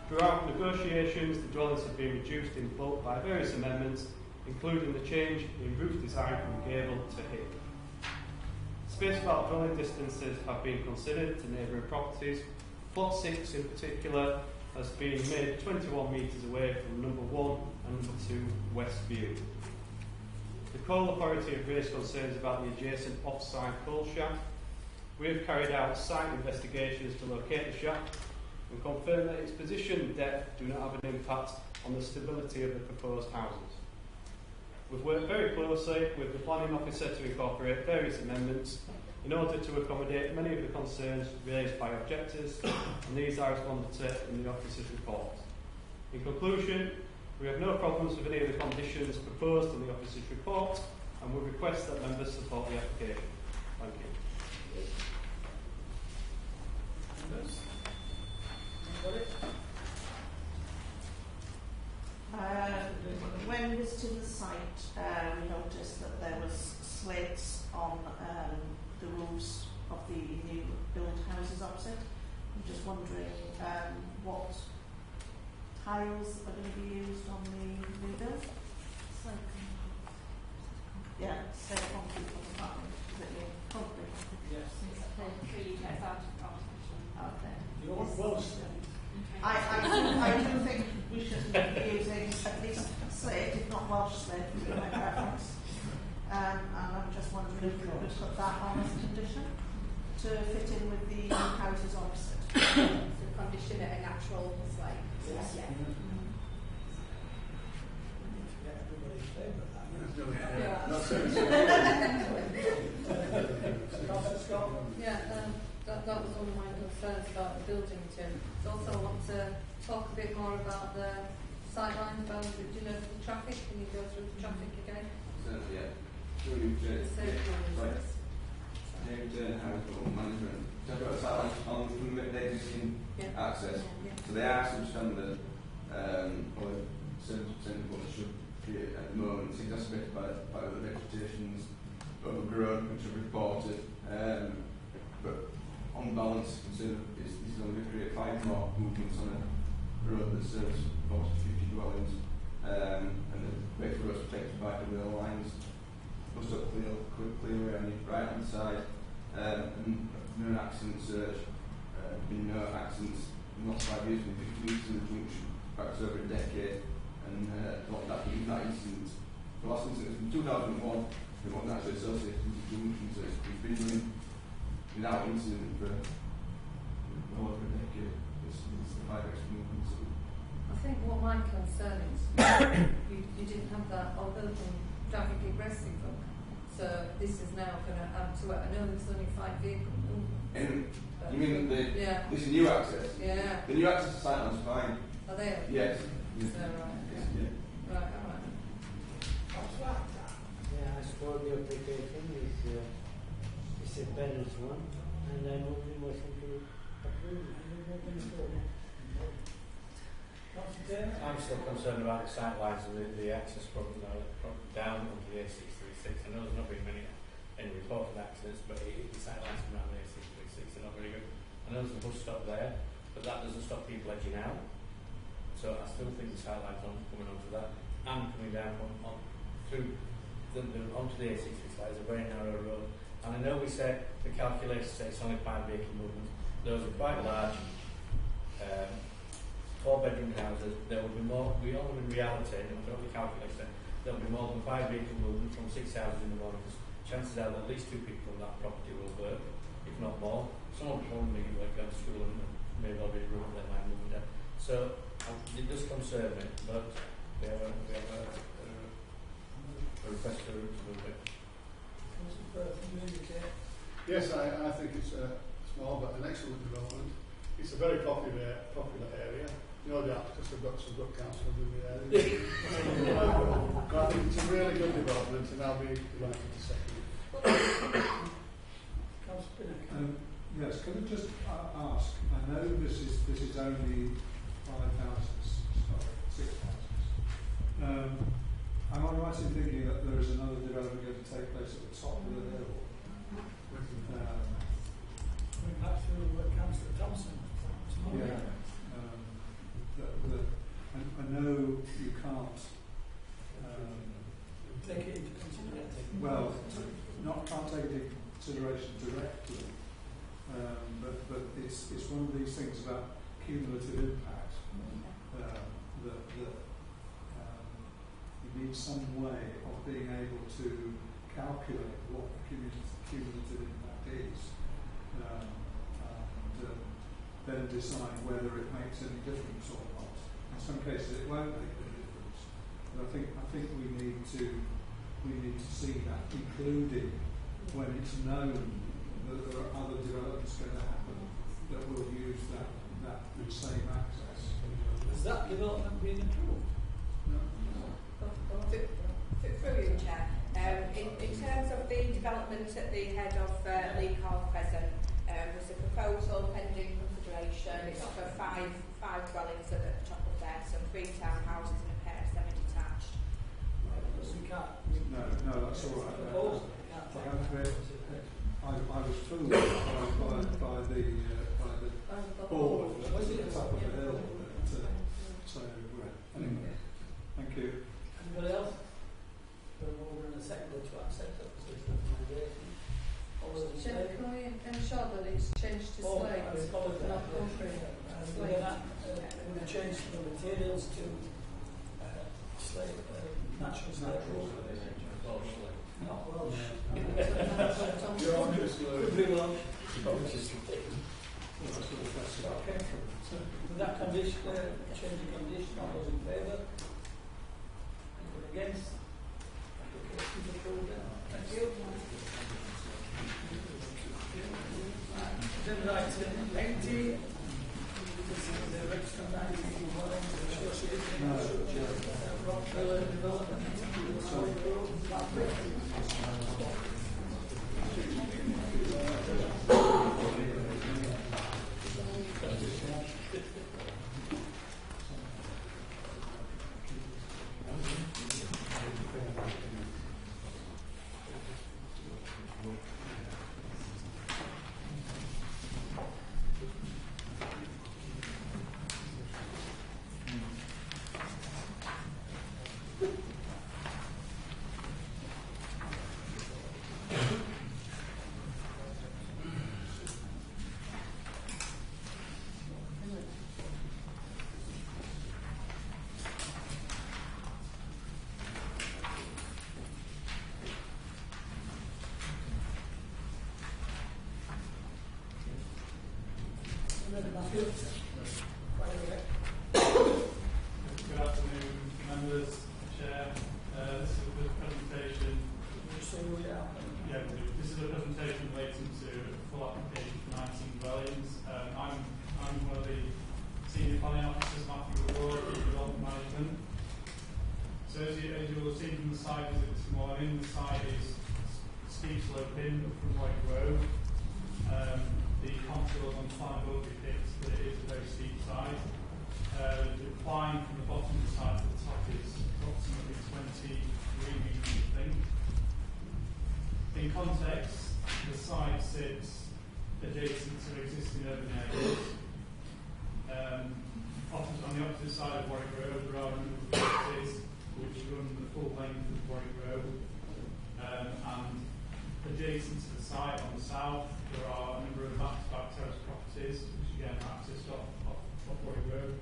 Throughout negotiations, the dwellings have been reduced in bulk by various amendments, including the change in roof design from gable to hip. Space-bound dwelling distances have been considered to neighbouring properties. Plot 6 in particular has been made 21 metres away from number 1 and number 2 West View. The Coal Authority have raised concerns about the adjacent off-site coal shaft. We have carried out site investigations to locate the shaft and confirm that its position and depth do not have an impact on the stability of the proposed houses. We've worked very closely with the planning officer to incorporate various amendments in order to accommodate many of the concerns raised by objectors, and these are responded to in the officer's report. In conclusion, we have no problems with any of the conditions proposed in the officer's report, and we request that members support the application. Thank you. When we visited the site, we noticed that there was just wondering what tiles are going to be used on the new build. Yeah, say concrete on the front. Is it concrete? Yes. Okay. You want Welsh then? I do think we should be using at least slate, if not Welsh slate, for my preference. And I'm just wondering if we could put that on as a condition to fit in with the houses opposite. To condition it a natural slate. Yes. Yeah. Everybody's favourite that. That was one of my concerns about the building, Tim. I also want to talk a bit more about the sideline boundary. Do you know the traffic? Can you go through the traffic again? Certainly, yeah. James Housing Management. Talk about sidelines on the existing access. So they are substandard, or 70% of what they should be at the moment. It's exacerbated by the vegetation's overgrown, which are reported. But on balance, consider this is only going to create 5 more movements on a road that serves 40 to 50 dwellings, and the way for us protected by the rail lines. Bus up clearly on the right hand side, and no accident search. Been no accidents in the last 5 years, been 50 metres in the junction, back to over a decade, and that incident. The last incident was in 2001, it wasn't actually associated with the junction, so it's been running without incident for well over a decade. It's the 5 extra movements. I think what my concern is, you didn't have that open traffic aggressive book, so this is now going to add to it. I know there's only 5 vehicle movements. You mean this is new access? Yeah. The new access to sightline's fine. Are they? Yes. So, right. Yeah. Right, alright. Yeah, I suppose the application is a balanced one, and I'm only motion to approve it. I'm still concerned about the sight lines and the access from down onto the A636. I know there's not been any reported accidents, but the sight lines around the A636 are not very good. I know there's a bus stop there, but that doesn't stop people edging out. So I still think the sight lines coming onto that and coming down onto the A636 is a very narrow road. And I know we said the calculator says it's only 5 vehicle movements. Those are quite large, 4-bedroom houses. There will be more. We all in reality, and what the calculator said, there will be more than 5 vehicle movements from 6 houses in the morning. Because chances are that at least 2 people on that property will work, if not more. Some of them maybe work going to school and maybe they'll be room their mind moving down. So it does concern me, but we have a request to move it. Yes, I think it's a small but an excellent development. It's a very popular area. No doubt, because we've got some good councillors in the area. But I think it's a really good development, and I'll be delighted to second it. Yes, can I just ask? I know this is only 5 houses, sorry, 6 houses. Am I right in thinking that there is another development going to take place at the top of the hill? Perhaps we'll Councillor Thompson. Yeah. I know you can't take it into consideration. Well, can't take it into consideration directly, but it's one of these things about cumulative impact that you need some way of being able to calculate what the cumulative impact is, and then decide whether it makes any difference or not. In some cases, it won't make any difference, but I think we need to see that, including when it's known that there are other developments going to happen that will use that same access. Has that development been approved? No. Through you, Chair. In terms of the development at the head of Lee Carl Crescent, there's a proposal pending consideration. It's for five dwellings at the top of there, so 3 townhouses and a pair of semi-detached. No, that's all right. I was told by the Or was it the top of the hill? So, anyway, thank you. Anybody else? We're over in a second to accept that position of recommendation. All those in Chair, favour? can I ensure that it's changed to Oh, slate? I apologise. Not concrete. We're going to change the materials to slate, natural slate roof. Not Welsh. You're on this Could be Welsh. Okay. With that condition, change the condition, all those in favour? Anyone against? Application is approved then. Thank you. Then item 80. This is the Rexton 1991 Association Rockville Development. Good afternoon, members, Chair. This is a presentation. Yeah, this is a presentation relating to full application for 19 dwellings. I'm one of the senior planning officers, Matthew Ward, in development management. So as you will have seen from the site visit this morning, the site is steep sloping from White Road. The contours on the plan will depict that it is a very steep site. The decline from the bottom of the site to the top is approximately 23 metres, I think. In context, the site sits adjacent to existing urban areas. On the opposite side of Warwick Road, there are a number of properties which run the full length of Warwick Road. And adjacent to the site on the south, there are a number of back-to-back terrace properties, which again are accessed off Warwick Road.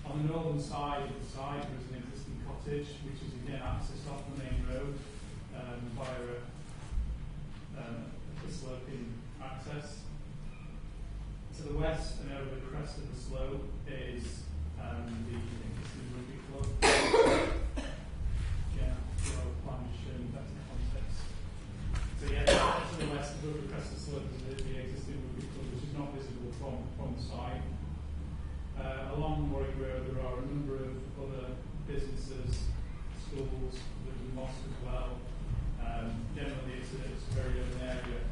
On the northern side of the site, there is an existing cottage, which is again accessed off the main road via a sloping access. To the west and over the crest of the slope is the existing rugby club. Yeah, the plan just showing better context. So yeah, to the west above the crest of the slope is the existing rugby club, which is not visible from the site. Along Warwick Road there are a number of other businesses, schools, there's a mosque as well. Generally it's a very urban area.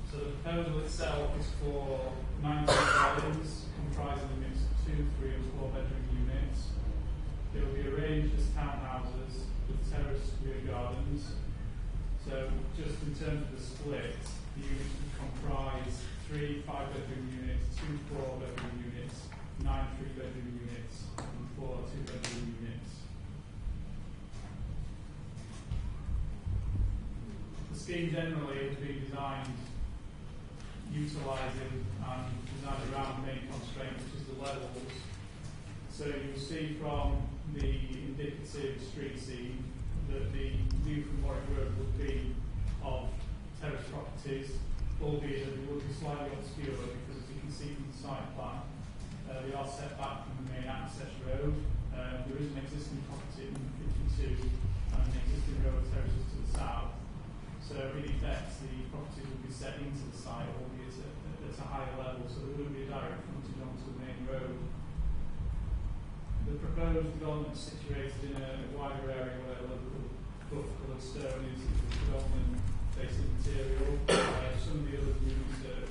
So the proposal itself is for 19 dwellings comprising a mix of 2, 3 and 4 bedroom units. They will be arranged as townhouses with terraced rear gardens. So just in terms of the split, the units would comprise 3 5-bedroom units, 2 4-bedroom units, 9 3-bedroom units, and 4 2-bedroom units. The scheme generally has been designed utilising and designed around the main constraint, which is the levels. So you'll see from the indicative street scene that the view from Warwick Road would be of terrace properties, albeit that they would be slightly obscure because, as you can see from the site plan, they are set back from the main access road. There is an existing property in 52 and an existing row of terraces to the south. So in effect, the properties will be set into the site, albeit at a higher level, so there wouldn't be a direct frontage onto the main road. The proposed development is situated in a wider area where local buff-coloured stone is the predominant basic material. Some of the other units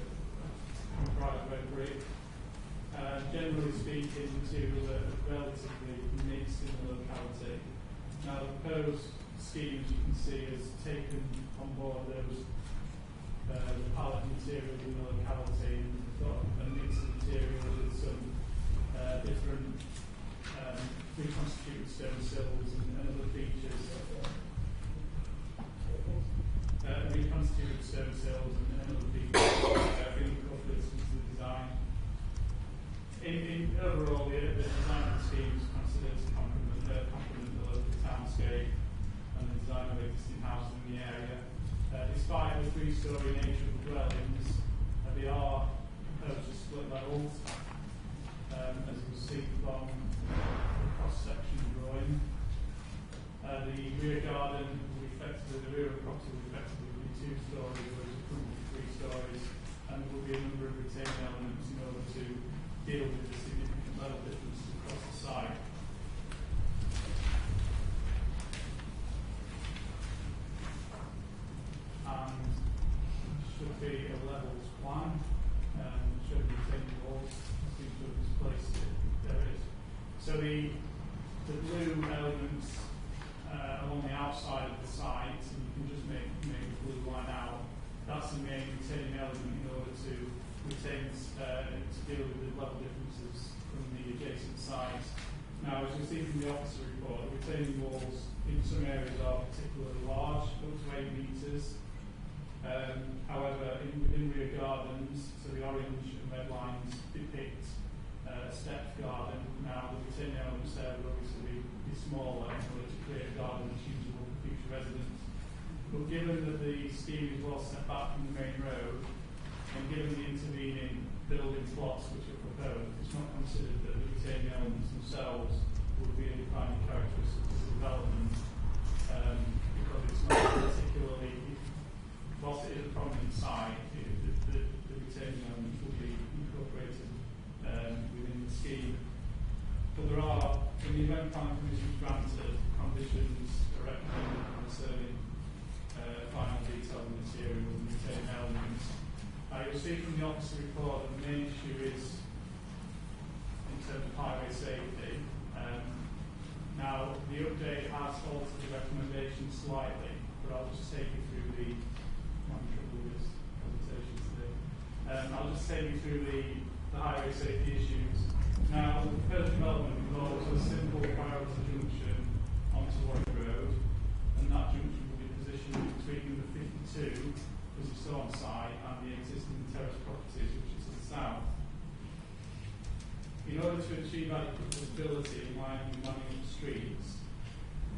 comprise red brick. Generally speaking, materials are relatively mixed in the locality. Now, the proposed scheme, as you can see, has taken on board those the pallet material in the locality, and got a mix of materials with some different reconstituted stone sills and other features. Reconstituted stone sills and other features being incorporated into the design. In overall, the design of the scheme is considered to complement the local townscape and the design of existing housing in the area. Despite the three-storey nature of the dwellings, they are proposed as split levels, as you can see from the cross-section drawing. The rear garden will be effectively, the rear of the property will effectively be 2 stories, whereas it currently 3 stories, and there will be a number of retaining elements in order to deal with the significant level differences across the site. And should be a levels plan, showing retaining walls, seems to have displaced it. There it is. So the blue elements along the outside of the site, and you can just make the blue line out, that's the main retaining element in order to retain, to deal with the level differences from the adjacent sites. Now, as you see from the officer report, the retaining walls in some areas are particularly large, up to 8 metres. However, within rear gardens, so the orange and red lines depict a stepped garden. Now, the retaining elements there will obviously be smaller in order to create a garden that's usable for future residents. But given that the scheme is well set back from the main road, and given the intervening building plots which are proposed, it's not considered that the retaining elements themselves would be a defining characteristic of the development, because it's not particularly, whilst it is a prominent site, the retaining elements will be incorporated within the scheme. But there are, in the event planning permission is granted, conditions are recommended concerning final detail of the material and retaining elements. You'll see from the officer report that the main issue is in terms of highway safety. Now, the update has altered the recommendation slightly, but I'll just take you through the presentation today. I'll just take you through the highway safety issues. Now, the proposed development involves a simple priority junction onto Warwick Road, and that junction will be positioned between number 52, as you saw on site, and the existing terrace properties, which is to the south. In order to achieve adequate visibility in line with manning of the streets,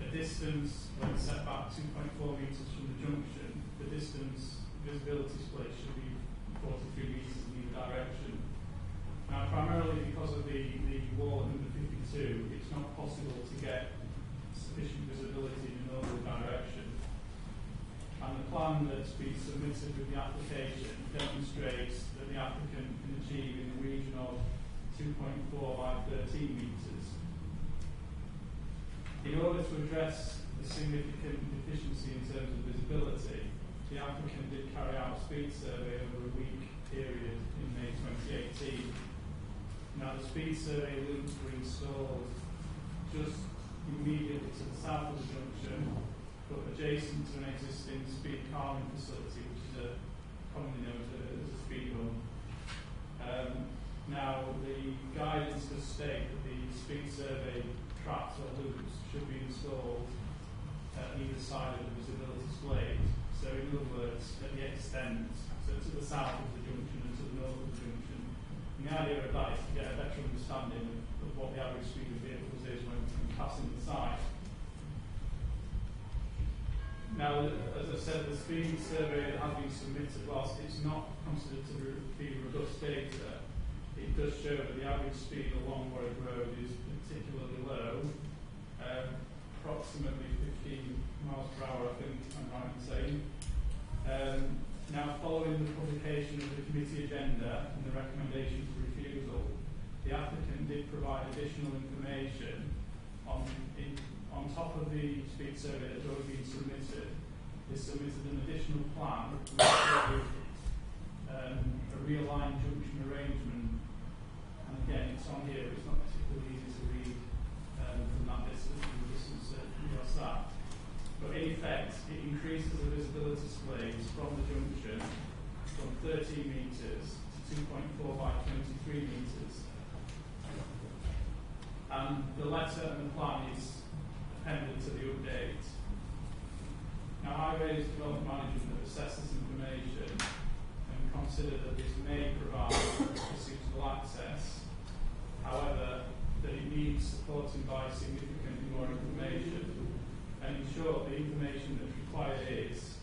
the distance, when set back 2.4 metres from the junction, the distance visibility split should be 43 metres in either direction. Now, primarily because of the wall at number 52, it's not possible to get sufficient visibility in a northerly direction. And the plan that's been submitted with the application demonstrates that the applicant can achieve in the region of 2.4 by 13 metres. In order to address the significant deficiency in terms of visibility, the applicant did carry out a speed survey over a week period in May 2018. Now, the speed survey loops were installed just immediately to the south of the junction, but adjacent to an existing speed calming facility, which is commonly known as a speed hub. Now, the guidance does state that the speed survey tracks or loops should be installed at either side of the visibility displays. So, in other words, at the extent, so to the south of the junction and to the north of the junction. And the idea of that is to get a better understanding of what the average speed of vehicles is when passing the site. Now, as I said, the speed survey that has been submitted, whilst it's not considered to be robust data, it does show that the average speed along Warwick Road is particularly low, approximately 15 miles per hour, I think I'm right in saying. Now, following the publication of the committee agenda and the recommendation for refusal, the applicant did provide additional information on top of the speed survey that had already been submitted. They submitted an additional plan which showed a realigned junction arrangement. And again, it's on here, but it's not particularly easy to read from that distance, from the distance that you're sat. But in effect, it increases the visibility displays from the junction from 13 metres to 2.4 by 23 metres. And the letter and the plan is appended to the update. Now, Highways Development Management have assessed this information and considered that this may provide a suitable access. However, that it needs supporting by significantly more information. And in short, the information that's required is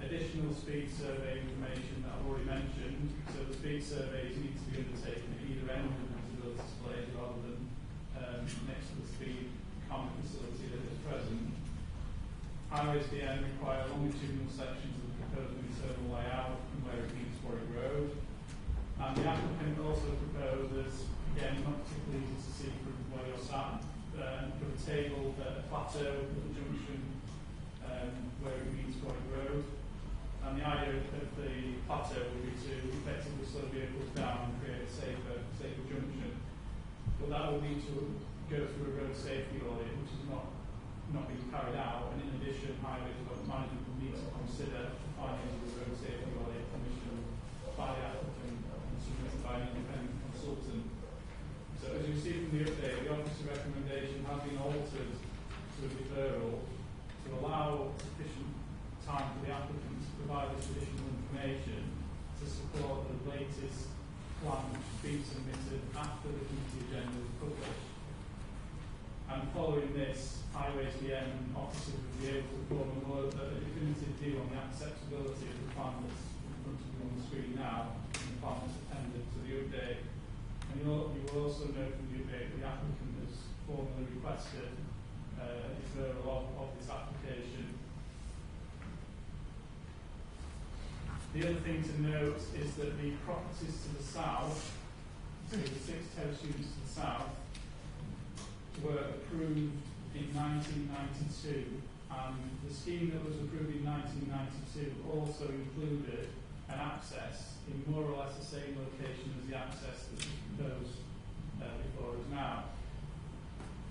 additional speed survey information that I've already mentioned. So the speed surveys need to be undertaken at either end of the visibility displays rather than next to the speed camera facility that is present. Highways DM require longitudinal sections of the proposed internal layout from where it meets Warwick Road. And the applicant also proposes, again, not particularly easy to see from where you're sat, for a table at a plateau at the junction where it meets Warwick Road. And the idea of the plateau would be to effectively slow vehicles down and create a safer junction. But that will need to go through a road safety audit, which is not being carried out. And in addition, Highways Development Management will need to consider the findings of the road safety audit commissioned by the applicant and submitted by an independent consultant. So as you see from the update, the officer recommendation has been altered to a deferral to allow sufficient time for the applicant to provide this additional information to support the latest plan which has been submitted after the committee agenda was published. And following this, Highways DM officers will be able to form a definitive view on the acceptability of the plan that's in front of you on the screen now and the plan that's appended to the update. And you will also note from the update that the applicant has formally requested a deferral of this application. The other thing to note is that the properties to the south, so the 6 house units to the south, were approved in 1992, and the scheme that was approved in 1992 also included an access in more or less the same location as the access that was proposed before us now.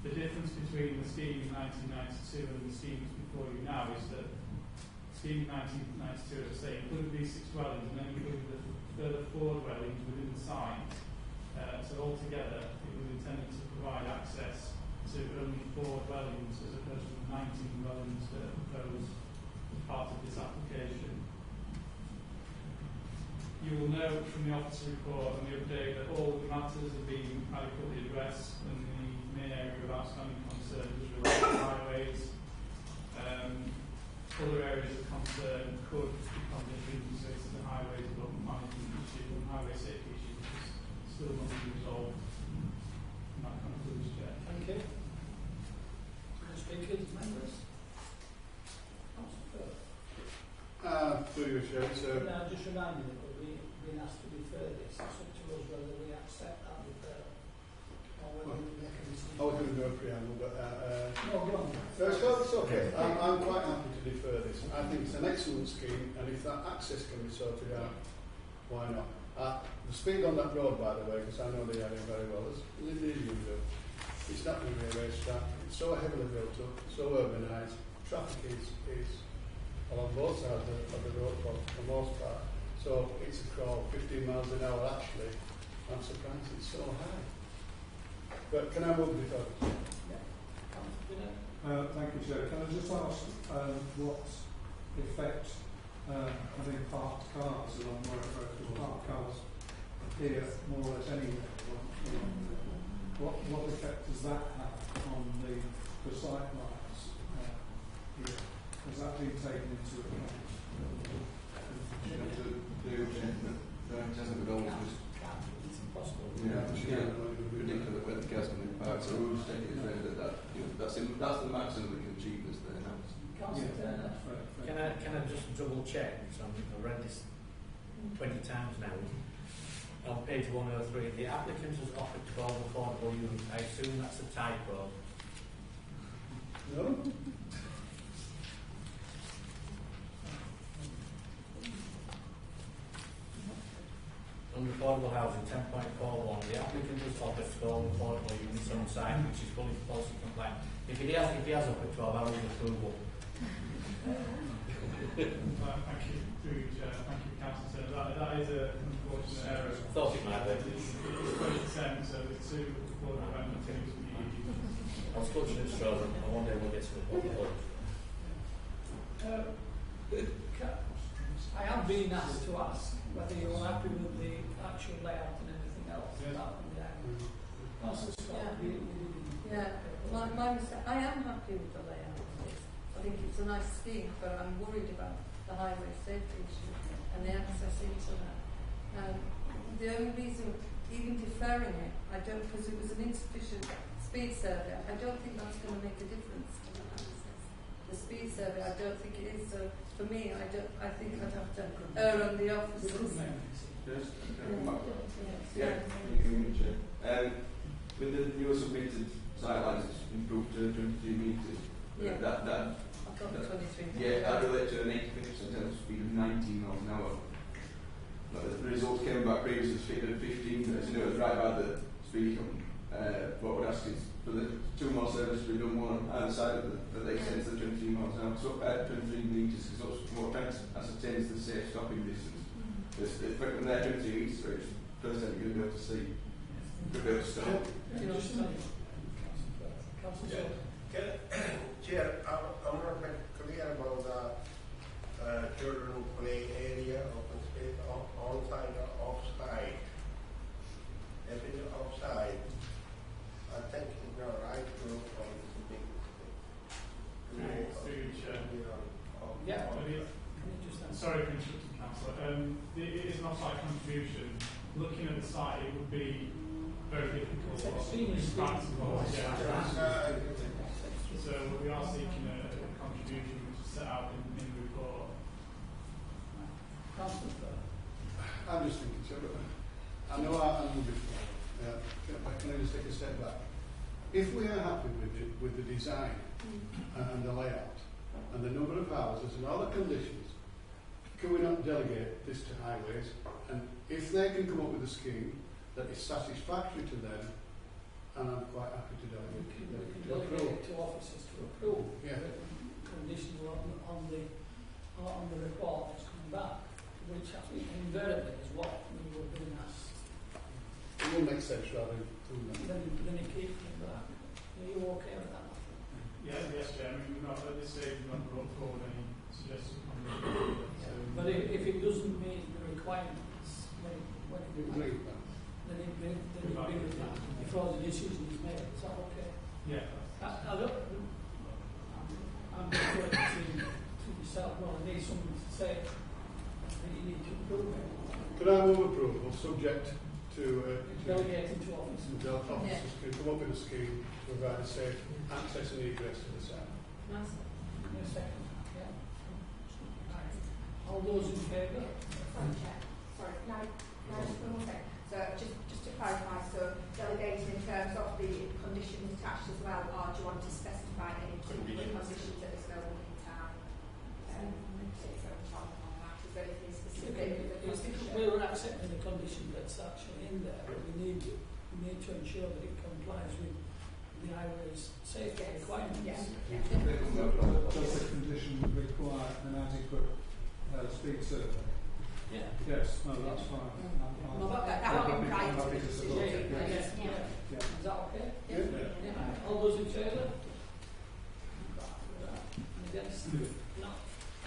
The difference between the scheme in 1992 and the schemes before you now is that the scheme in 1992, as I say, included these 6 dwellings and then included the further 4 dwellings within the site. So altogether, it was intended to provide access to only 4 dwellings as opposed to the 19 dwellings that are proposed as part of this application. You will note from the officer report and the update that all the matters have been adequately addressed and the main area of outstanding concern was related to highways. Other areas of concern could be conditions related to the highways development management issue and highway safety issue, which is still not being resolved. And that concludes, Chair. Thank you. Speakers, members. Through your chair, so. Now, just remind me that we've been asked to defer this. It's up to us whether we accept that deferral or whether we make a decision. I was going to go preamble, but no, go on. It's okay. I'm quite happy to defer this. I think it's an excellent scheme, and if that access can be sorted out, why not? The speed on that road, by the way, because I know the area very well, is you do. It's not going to be a racetrack. It's so heavily built up, so urbanised. Traffic is along both sides of the road for the most part. So it's a crawl, 15 miles an hour actually. I'm surprised it's so high. But can I move it over? Thank you, Chair. Can I just ask what effect having parked cars along Warwick Road, or parked cars here more or less anywhere, what effect does that have on the sight lines here? Has that been taken into account? It hasn't been always just. It's impossible. Yeah, predict where the cars can be parked. So we'll just take it as read that that's the maximum we can achieve this there now. Can I just double check? So I've read this 20 times now. On page 103, the applicant has offered 12 affordable units. I assume that's a typo. No. Under affordable housing 10.41, the applicant has offered 12 affordable units on site, which is fully policy compliant. If he has offered 12, I will approval. Thank you, through Chair. Thank you, Councillor. That is an unfortunate error. Thought it might be. It's 20%, so the two Board of Amendment teams will be I was clutching at straws, and one day we'll get to the point. I have been asked to ask whether you're happy with the actual layout and everything else. My mistake. I am happy with the layout of this. I think it's a nice scheme, but I'm worried about the highway safety issue and the access into that. The only reason, even deferring it, I don't, because it was an insufficient speed survey, I don't think that's going to make a difference to the access. The speed survey, I don't think it is. So for me, I think I'd have to err on the officers. With the newer submitted sightlines, it's improved to 23 metres. Yeah. That I've got 23 metres. Yeah, that relates to an 85% speed of 19 miles an hour. But the results came back previously speed of 15, as you know, it was right by the speed limit. What we'd ask is for the 2 more services to be done one on either side of the extent of the 23 miles an hour. So 23 metres, because that's what trying to ascertain is the safe stopping distance. When they're 23 metres, so it's the first time you're going to be able to see. Chair, I'm not quite clear about the children play area, open space, on-site or off-site. If it's offside, I think it's not right to on this big sorry for interrupting, Councillor. It is an off-site contribution. Looking at the site, it would be very difficult. So we are seeking a contribution which is set out in the report. I'm just thinking, so I know I moved before. Can I just take a step back? If we are happy with the design and the layout and the number of houses and all the conditions, can we not delegate this to highways? And if they can come up with a scheme that is satisfactory to them, and I'm quite happy to delegate we can delegate it to officers to approve. Yeah. Conditions on the report that's coming back, which I think invariably is what we were being asked. It will make sense rather than doing that. Then you keep coming back. Are you okay with that? Yes, Chair. I mean, we're not at this stage. We've not brought forward any suggestions. But if it doesn't meet the requirements, then it will be before the decision is made. Is that okay? Yeah. I'm referring to yourself. Well, I need someone to say that you need to approve it. Could I move approval subject to delegating to officers? The officers can come up with a scheme to provide a safe access and egress to the site. A second. Yeah. Right. All those in favour? Sorry, no, just one more second. So just to clarify, so delegating in terms of the conditions attached as well, or do you want to specify any particular conditions at this moment in time? Is there anything specific? We were accepting the condition that's actually in there, but we need to ensure that it complies with the highway's safety requirements. Does the condition require an adequate speed survey? Yeah. Yes. No, that's fine. That will be prior to the decision. Yeah. Is that okay? Yeah. All those in favour? And against? No.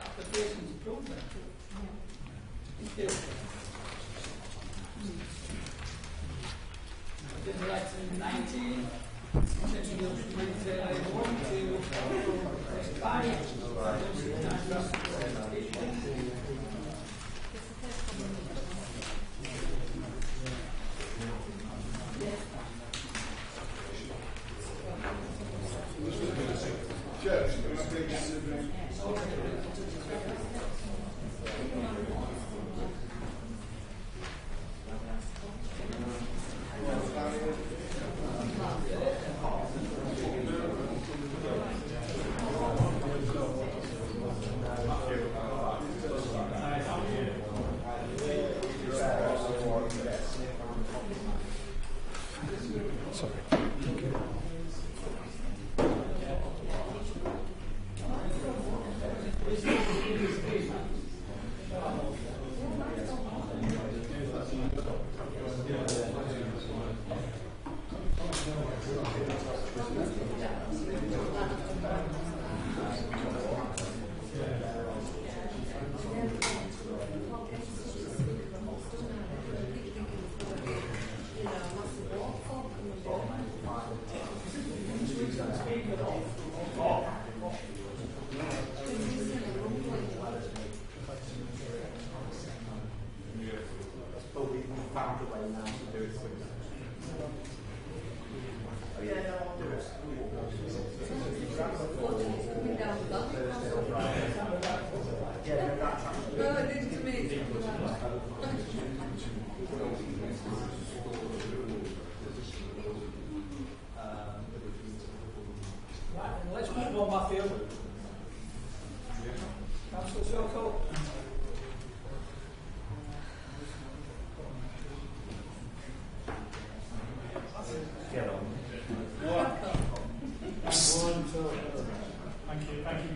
Application's approved then. Thank you. Agenda item 19. Section of 1, 2, 5.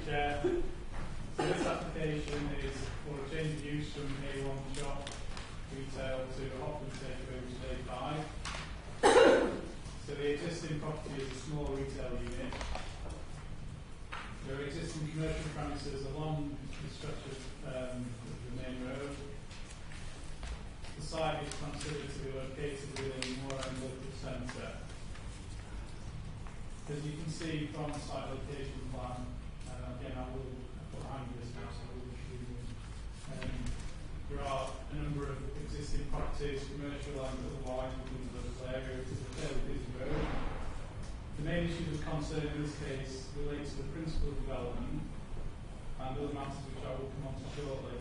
Chair. So this application is for a change of use from A1 shop retail to a hot food takeaway, which is A5. So the existing property is a small retail unit. There are existing commercial premises along the stretch of the main road. The site is considered to be located within the Woollen local centre. As you can see from the site location plan, again I will put behind this now, so I will show you. There are a number of existing properties, commercial and otherwise, within the local area. It is a fairly busy road. The main issues of concern in this case relate to the principal development and other matters which I will come on to shortly.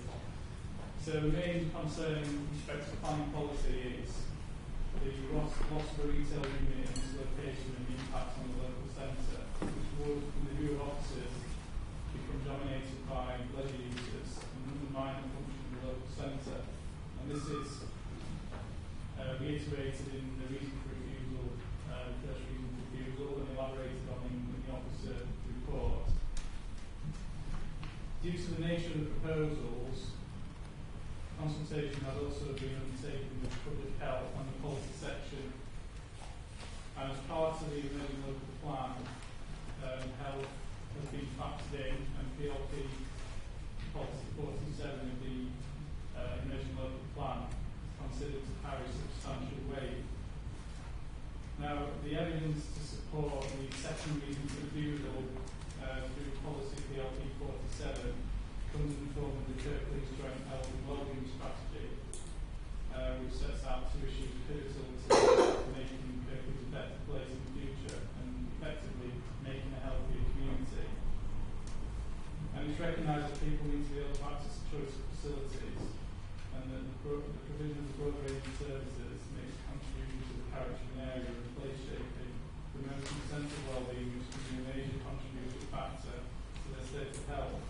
So the main concern with respect to planning policy is the loss of a retail unit in this location and the impact on the local centre, which would, in the view of officers, become dominated by leisure users and undermine the function of the local centre. And this is reiterated in the reason for refusal, first reason for refusal, and elaborated on in the officer report. Due to the nature of the proposals, consultation has also been undertaken with public health and the policy section, and as part of the emerging local plan, health has been factored in, and PLP policy 47 of the emerging local plan is considered to carry substantial weight. Now, the evidence to support the second reason for refusal through policy PLP 47 comes in the form of the Kirklees Joint Health and Wellbeing Strategy, which sets out two issues pivotal to making Kirklees a better place in the future and effectively making a healthier community. And it's recognised that people need to be able to access a choice of facilities, and that the provision of a broad range of services makes a contribution to the character of an area and place shaping, promoting a sense of wellbeing, which can be a major contributing factor to their state of health.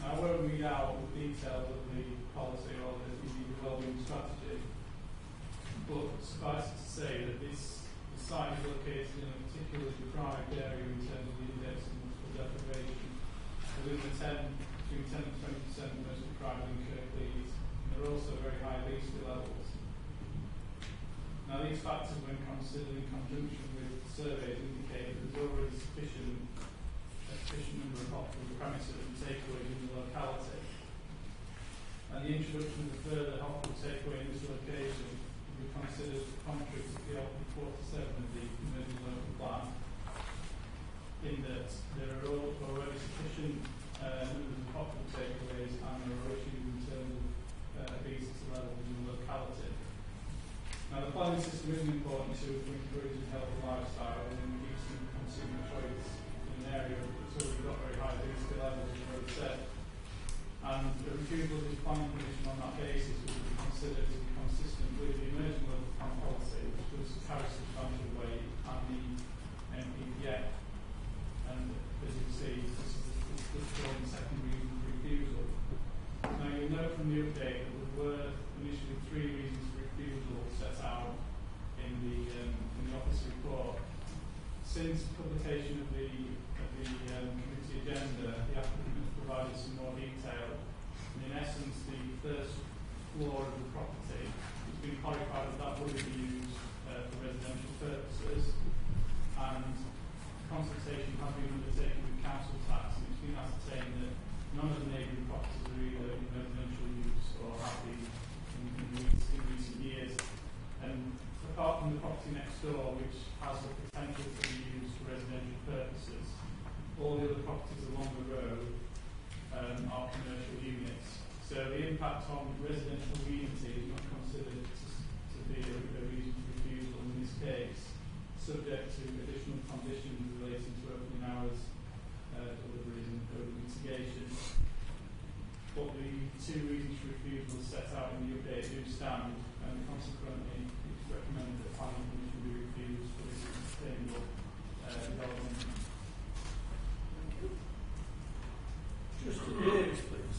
Now, I won't read out the details of the policy or the wellbeing strategy, but suffice it to say that the site is located in a particularly deprived area in terms of the index of multiple deprivation, within the between 10 and 20% most deprived in Kirklees. There are also very high obesity levels. Now, these factors, when considered in conjunction with surveys, indicate that there's already a sufficient number of hot food premises and takeaways in the locality. And the introduction of a further hot food takeaway in this location would be considered contrary to PLP 47 of the emerging local plan, in that there are already sufficient numbers of hot food takeaways and there are issues in terms of obesity levels in the locality. Now, the planning system is an important tool for encouraging healthy lifestyle and reducing consumer choice in an area that's already got very high obesity levels, as Rose said. And the refusal of this planning permission on that basis would be considered to be consistent with the emerging local plan policy, which does carry substantial weight, and the NPPF. And as you can see, this is the second reason for refusal. Now, you'll note from the update that there were initially three reasons for refusal set out in the office report. Since publication of the committee agenda, the applicant has provided some more detail. And in essence, the first floor of the property has been clarified that would be used for residential purposes, and consultation has been undertaken with council tax, and it's been ascertained that none of the neighbouring properties are either in residential use or have been in recent years. And apart from the property next door, which has the potential to be used for residential purposes, all the other properties along the road are commercial units. So the impact on residential unity is not considered to be a reason for refusal in this case, subject to additional conditions relating to opening hours, deliveries and COVID mitigation. But the two reasons for refusal set out in the update do stand, and consequently it's recommended that planning permission be refused for this sustainable development. Just to Davis, please.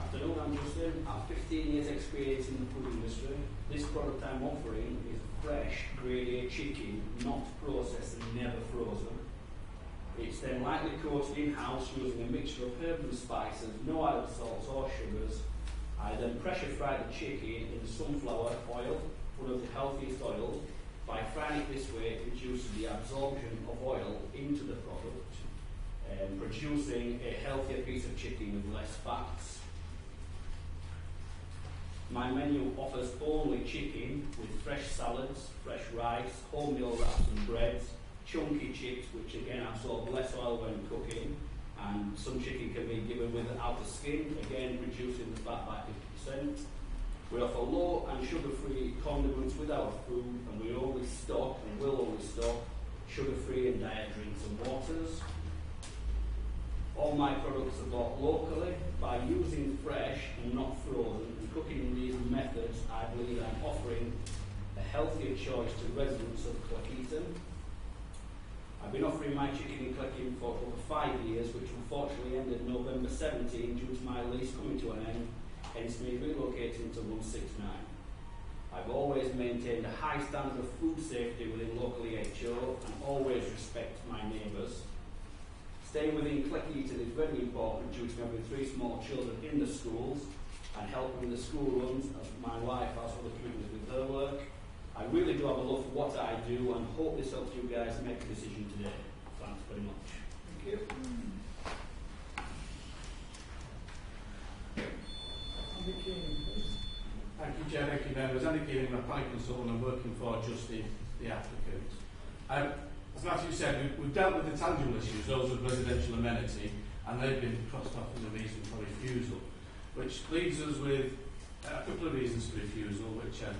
Afternoon, I'm Justin. I have 15 years experience in the food industry. This product I'm offering is fresh grade A chicken, not processed and never frozen. It's then lightly coated in-house using a mixture of herbs and spices, no added salts or sugars. I then pressure fry the chicken in sunflower oil, one of the healthiest oils. By frying it this way, it reduces the absorption of oil into the product, producing a healthier piece of chicken with less fats. My menu offers only chicken with fresh salads, fresh rice, wholemeal wraps and breads, chunky chips which again absorb less oil when cooking, and some chicken can be given without the skin, again reducing the fat by 50%. We offer low and sugar-free condiments with our food, and we always stock and will always stock sugar-free and diet drinks and waters. All my products are bought locally. By using fresh and not frozen and cooking in these methods, I believe I'm offering a healthier choice to residents of Cleckheaton. I've been offering my chicken in Cleckheaton for over 5 years, which unfortunately ended November 17 due to my lease coming to an end, hence me relocating to 169. I've always maintained a high standard of food safety within local EHO and always respect my neighbours. Staying within Cleckheaton is very important due to having 3 small children in the schools and helping with the school runs as my wife has other commitments with her work. I really do have a love for what I do and hope this helps you guys make a decision today. Thanks very much. Thank you. Andy Keenan, please. Thank you, Chair. Thank you, members. Andy Keenan, I'm a planning consultant. I'm working for Justin, the applicant. As Matthew said, we've dealt with the tangible issues, those of residential amenity, and they've been crossed off as a reason for refusal, which leaves us with a couple of reasons for refusal, which are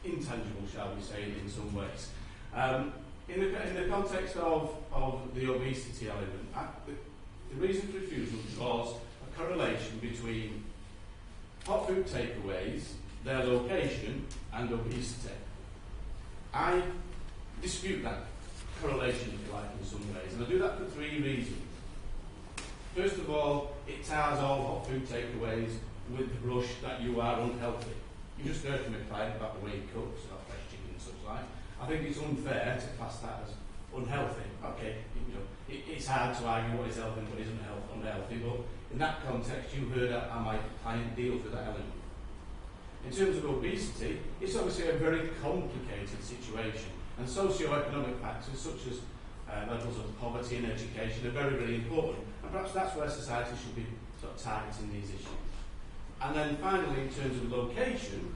intangible, shall we say, in some ways. In the context of the obesity element, the reason for refusal draws a correlation between hot food takeaways, their location, and obesity. I dispute that correlation, if you like, in some ways, and I do that for 3 reasons. First of all, it ties all hot food takeaways with the brush that you are unhealthy. You just heard from a client about the way he cooks, about fresh chicken and such like. I think it's unfair to class that as unhealthy. Okay, it's hard to argue what is healthy and what isn't unhealthy, but in that context, you heard how my client deals with that element. In terms of obesity, it's obviously a very complicated situation, and socio-economic factors such as levels of poverty and education are very, very important, and perhaps that's where society should be sort of targeting these issues. And then finally, in terms of location,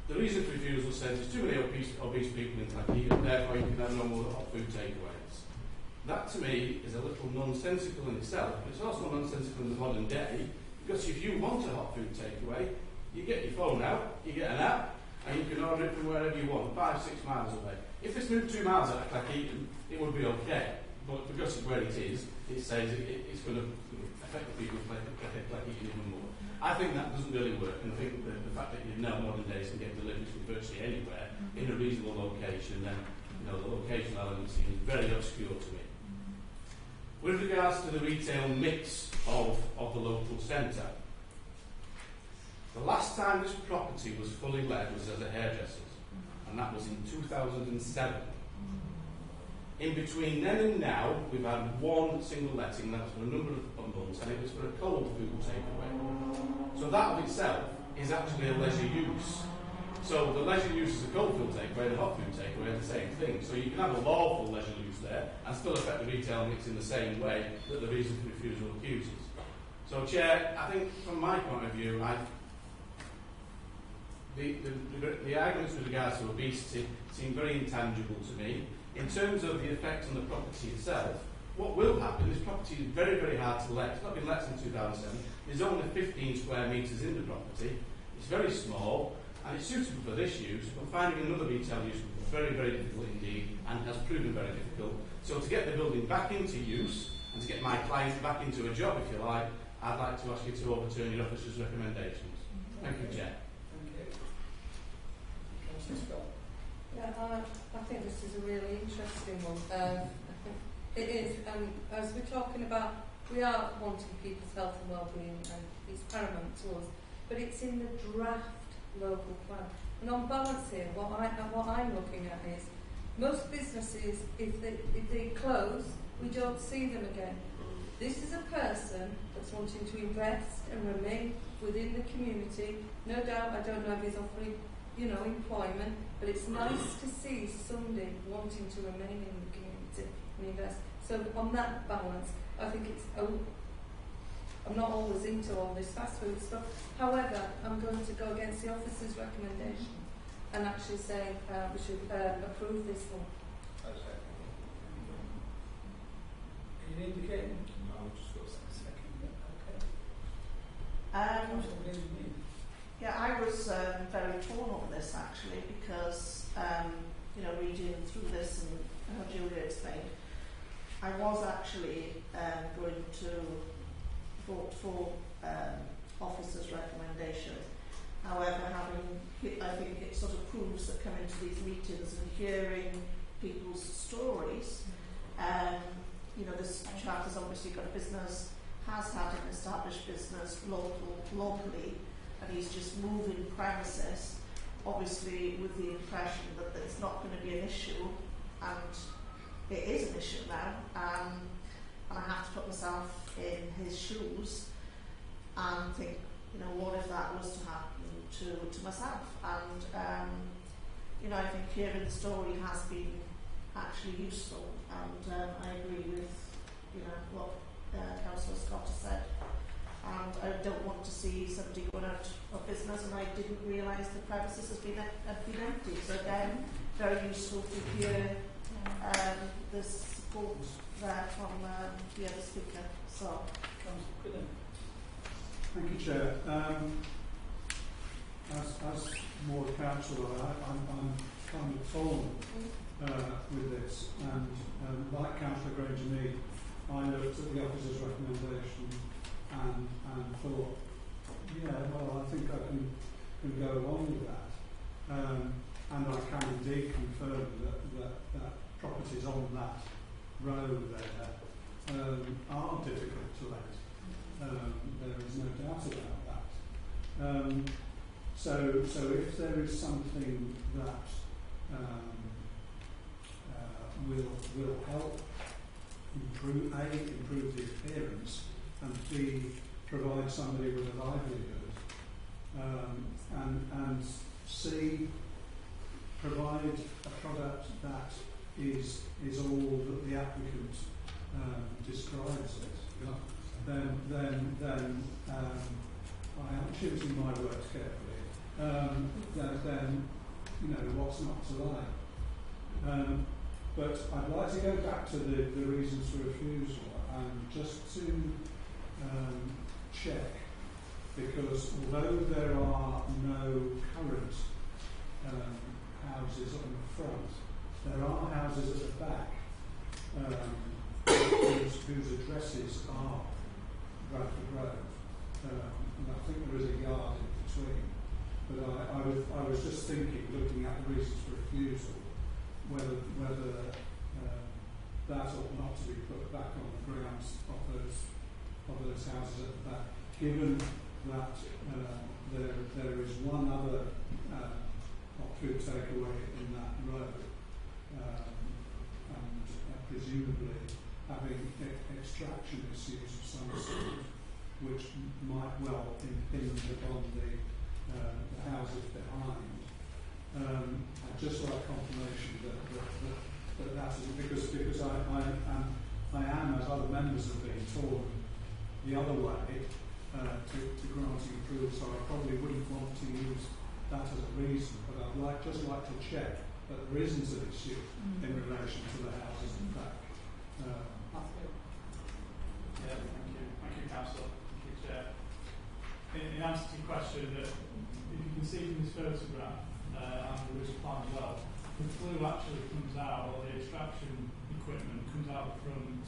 the reason for refusal says there's too many obese people in Cleckheaton, therefore you can have no more hot food takeaways. That to me is a little nonsensical in itself, but it's also nonsensical in the modern day, because if you want a hot food takeaway, you get your phone out, you get an app, and you can order it from wherever you want, 5-6 miles away. If this moved 2 miles out of Cleckheaton, it would be okay, but because of where it is, it says it's going to affect the people of Cleckheaton even more. I think that doesn't really work, and I think the fact that you now modern days can get deliveries from virtually anywhere in a reasonable location, then the location element seems very obscure to me. With regards to the retail mix of the local centre, the last time this property was fully let was as a hairdresser's, and that was in 2007. In between then and now, we've had 1 single letting, that was for a number of months, and it was for a cold food takeaway. So that of itself is actually a leisure use. So the leisure use is a cold food takeaway, and the hot food takeaway are the same thing. So you can have a lawful leisure use there and still affect the retail mix in the same way that the reason for refusal accuses. So, Chair, I think from my point of view, the arguments with regards to obesity seem very intangible to me. In terms of the effect on the property itself, what will happen, this property is very, very hard to let. It's not been let since 2007. There's only 15 square metres in the property. It's very small, and it's suitable for this use, but finding another retail use is very, very difficult indeed, and has proven very difficult. So to get the building back into use, and to get my clients back into a job, if you like, I'd like to ask you to overturn your officer's recommendations. Thank you, Chair. Thank you. Councillor Scott. Yeah, I think this is a really interesting one. I think it is, and as we're talking about, we are wanting people's health and well-being, and it's paramount to us, but it's in the draft local plan. And on balance here, what I'm looking at is most businesses, if they close, we don't see them again. This is a person that's wanting to invest and remain within the community. No doubt, I don't know if he's offering, employment, but it's nice to see somebody wanting to remain in the community and invest. So on that balance, I think I'm not always into all this fast food stuff. However, I'm going to go against the officer's recommendation and actually say we should approve this one. Can you indicate? No, I'll just go second. Okay. Yeah, I was very torn on this actually because, reading through this and how Julia explained, I was actually going to vote for officer's recommendation. However, I think it sort of proves that coming to these meetings and hearing people's stories, this chap has obviously got a business, has had an established business locally, and he's just moving premises, obviously with the impression that it's not going to be an issue, and it is an issue now, and I have to put myself in his shoes and think, what if that was to happen to myself? And I think hearing the story has been actually useful, and I agree with what Councillor Scott has said. And I don't want to see somebody going out of business, and I didn't realise the premises had been empty. So again, very useful to hear the support there from the other speaker. So, thank you, Chair. As more councillor, I'm kind of torn with this, and like Councillor Granger-Mead, I looked at the officer's recommendation and thought, I think I can go along with that. And I can indeed confirm that properties on that road there are difficult to let. There is no doubt about that. So if there is something that will help improve the appearance, and B, provide somebody with a livelihood, and C, provide a product that is all that the applicant describes it, then I am choosing my words carefully. Then what's not to like. But I'd like to go back to the reasons for refusal and just to check, because although there are no current houses on the front, there are houses at the back whose addresses are Bradford Road, and I think there is a yard in between. But I was just thinking, looking at the reasons for refusal, whether that ought not to be put back on the grounds of those houses at the back, given that there is one other food takeaway in that road, and presumably having extraction issues of some sort, which might well impinge upon the houses behind. I'd just like confirmation that is because I am, as other members have been, torn the other way to granting approval, so I probably wouldn't want to use that as a reason, but I'd just like to check that there isn't an issue in relation to the houses in back. Yeah, thank you, Councillor. Thank you, Chair. In answer to your question, that if you can see from this photograph, and there is a plan as well, the flue actually comes out, or the extraction equipment comes out the front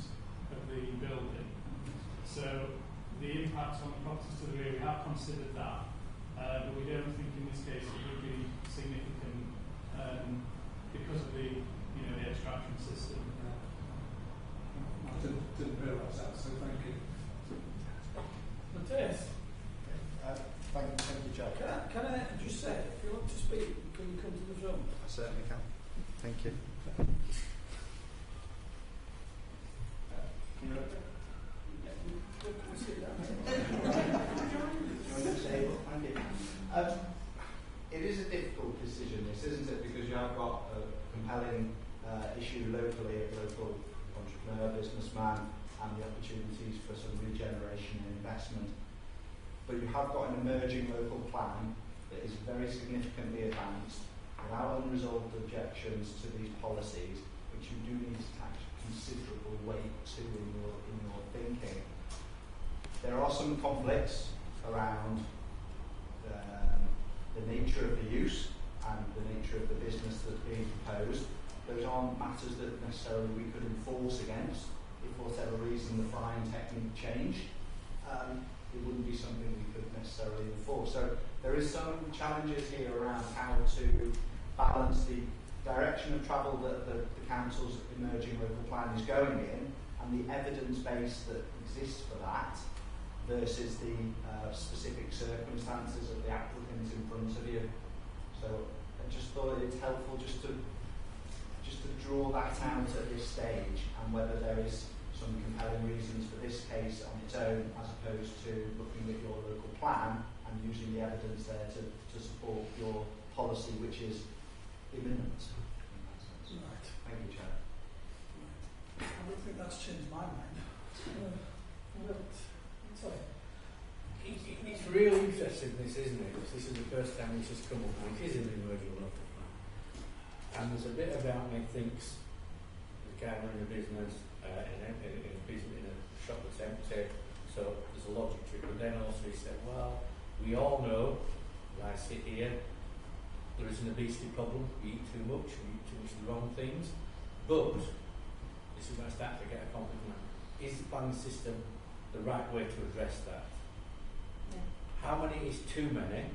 of the building. So the impact on the properties to the rear, we have considered that, but we don't think in this case it would be significant because of the extraction system. I didn't realise that, so thank you. Matthias? Thank you, Chair. Can I just say, certainly can. Thank you. It is a difficult decision, this, isn't it? Because you have got a compelling issue locally, a local entrepreneur, businessman, and the opportunities for some regeneration and investment. But you have got an emerging local plan that is very significantly advanced, without unresolved objections to these policies, which you do need to attach considerable weight to in your thinking. There are some conflicts around the nature of the use and the nature of the business that's being proposed. Those aren't matters that necessarily we could enforce against. If for whatever reason the frying technique changed, it wouldn't be something we could necessarily enforce. So there is some challenges here around how to balance the direction of travel that the council's emerging local plan is going in and the evidence base that exists for that versus the specific circumstances of the applicant in front of you. So I just thought it's helpful just to draw that out at this stage, and whether there is some compelling reasons for this case on its own as opposed to looking at your local plan and using the evidence there to support your policy, which is imminent. Right. Thank you, Chair. I don't think that's changed my mind. Sorry. It's really interesting, this, isn't it? Because this is the first time this has come up, and it is in the emerging local plan. And there's a bit about me thinks the guy running a business in a shop that's empty, so there's a logic to it. But then also he said, well, we all know, as I sit here, there is an obesity problem. We eat too much of the wrong things. But this is when I start to get a conflict now. Is the planning system the right way to address that? Yeah. How many is too many?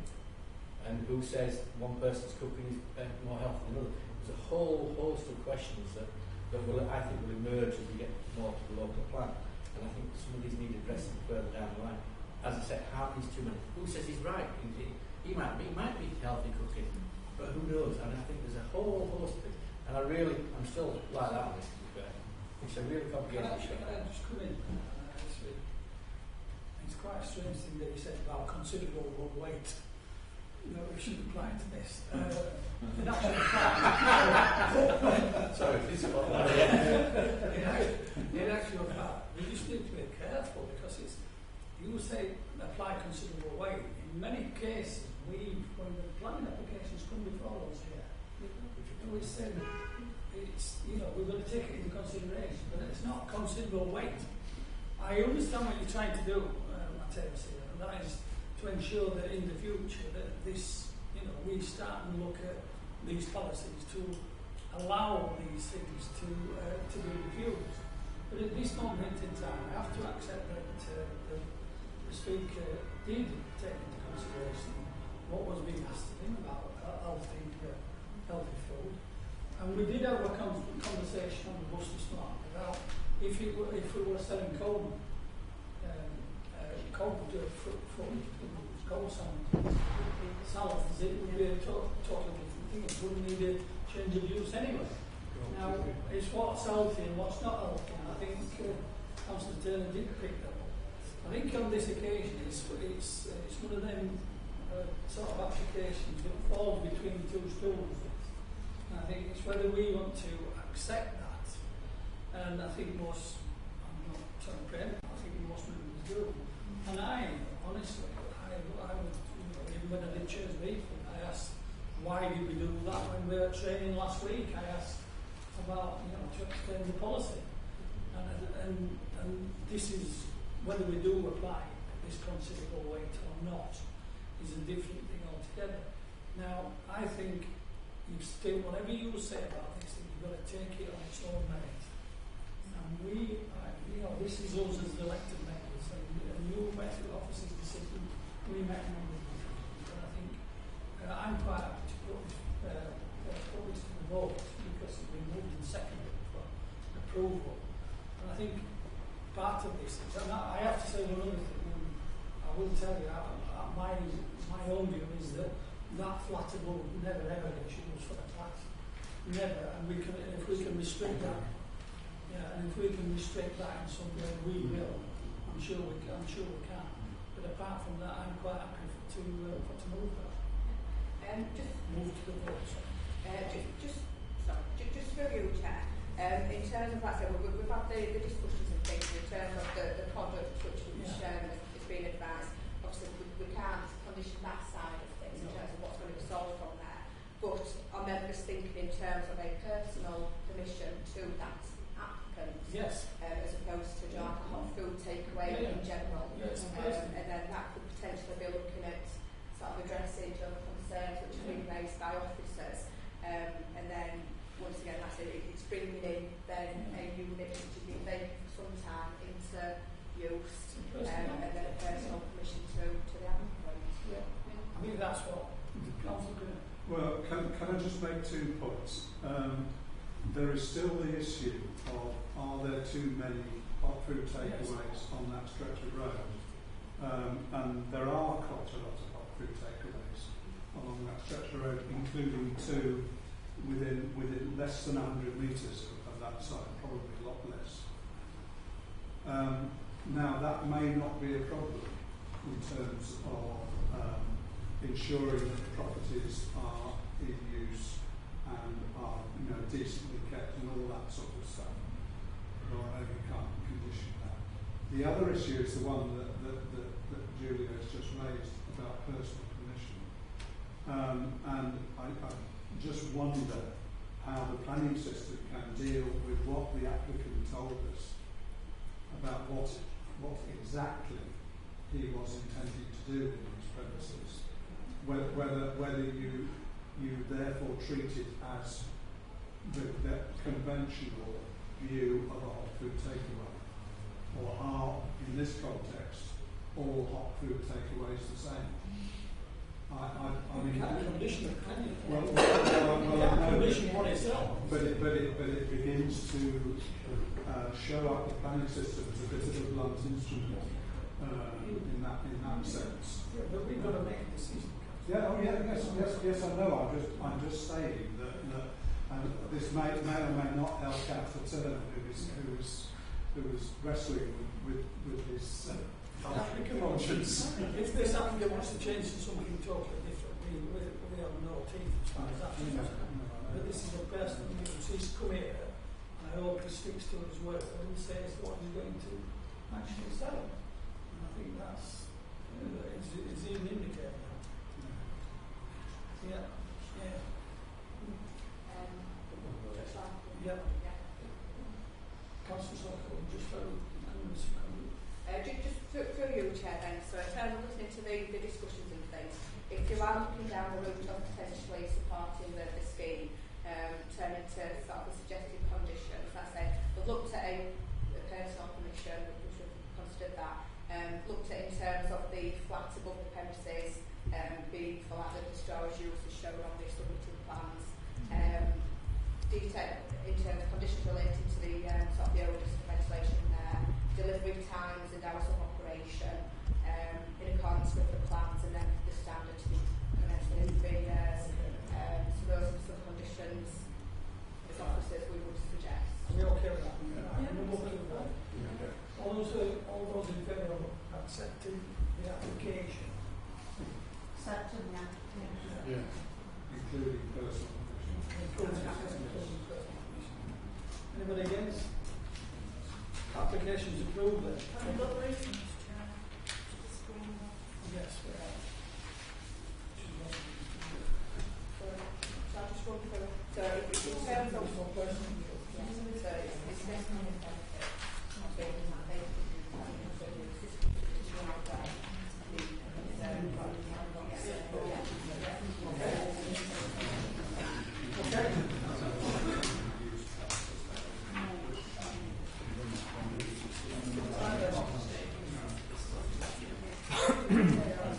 And who says one person's cooking is more healthy than another? There's a whole host of questions that I think will emerge as we get more to the local plan. And I think some of these need addressing further down the line. As I said, how many is too many? Who says he's right? He might be healthy cooking, but who knows? And I think there's a whole host of things. And I'm still like that on this, to be fair. It's a really complicated issue. Can I just come in? It's quite a strange thing that you said about considerable weight. No, we shouldn't apply to this. In actual fact, sorry, this is what in actual fact, we just need to be careful because you say apply considerable weight. In many cases, when the planning applications come before us here, we said we're going to take it into consideration, but it's not considerable weight. I understand what you're trying to do, Mateus, here, and that is to ensure that in the future that this, we start and look at these policies to allow these things to be refused. But at this moment in time, I have to accept that the Speaker did take into consideration what was being asked of him about healthy food. And we did have a conversation on the bus this morning about if we were selling cold salads, it would be a totally different thing. It wouldn't need a change of use anyway. Now, it's what's healthy and what's not healthy. And I think Councillor Turner did pick that up. I think on this occasion, it's one of them sort of applications that falls between two stools. And I think it's whether we want to accept that. And I think I'm not trying to preempt, I think most members do. And honestly, I would, even when I did choose meeting, I asked, why did we do that when we were training last week? I asked about, to explain the policy. And this is, whether we do apply this considerable weight or not, is a different thing altogether. Now, I think whatever you say about this, you've got to take it on its own merit. And this is us as elected members, and you met with officers of the city, we met members of the city. And I think I'm quite happy to put this to the vote because it's been moved and seconded for approval. And I think part of this is, and I have to say one other thing, I will tell you, my own view is that that flattable never ever gets used for a flat. Never. And we can, if we can restrict that, yeah, and if we can restrict that in some way, we will. I'm sure we can. But apart from that, I'm quite happy to move that. Move to the vote. Just for you, Chair. In terms of that, we've had the discussions and things in terms of the product which has been advised. Obviously, we can't condition that side of things in terms of what's going to be sold from there. But our members thinking in terms of a personal permission to that applicant, yes, as opposed to like a hot food takeaway in general. Yes, and then that could potentially be looking at sort of addressing other concerns which have been raised by officers. And then once again, that's it. It's bringing in then a unit which has been vacant for some time into use, and then a personal permission to the applicant. Yeah. I think that's what the council can. Well, can I just make 2 points? There is still the issue of, are there too many hot food takeaways on that stretch of road? And there are quite a lot of hot food takeaways along that stretch of road, including 2 within less than 100 metres of that site, probably a lot less. Now, that may not be a problem in terms of ensuring that the properties are in use and are, decently kept and all that sort of stuff. Or I know you can't condition that. The other issue is the one that Julia has just raised about personal permission. And I just wonder how the planning system can deal with what the applicant told us about what exactly he was intending to do in these premises. Whether you therefore treat it as the conventional view of a hot food takeaway, or are, in this context, all hot food takeaways the same? I mean, condition of planning. Condition one itself. But it begins to show up the planning system as a bit of a blunt instrument in that sense. Yeah, but we've got to make a decision. Yeah. Oh, yeah. Yes. I know. I'm just saying that this may or may not help out the turn who was wrestling with his. Conscience. If there's something that wants to change to something totally different, we have no teeth as far as that is concerned. But this is a personal use. He's come here, and I hope he sticks to his word and says what he's going to actually sell. And I think that's it's even indicated that. Yeah. Councillor Sokol, just through you, Chair, then. So in terms of listening to the discussions and things, if you are looking down the route of potentially supporting the scheme, turning to sort of the suggested conditions, that's it. We've looked at a personal permission, which we've considered that. Looked at in terms of the flats above the premises being for like the storage use as shown on the submitted plans. Detail in terms of conditions relating to the sort of the owners of ventilation there, delivery times and hours of operation in accordance with the plans, and then the standard to be commenced in 3 years. So those are some conditions as officers we would suggest. Are we okay with that? Yeah. All those in favour of accepting the application? Accepting the application. Yeah. Including personal permission. Anybody against? Applications approved then. Have we got reasons, Chair? Yes, we have. So I just want to so in terms of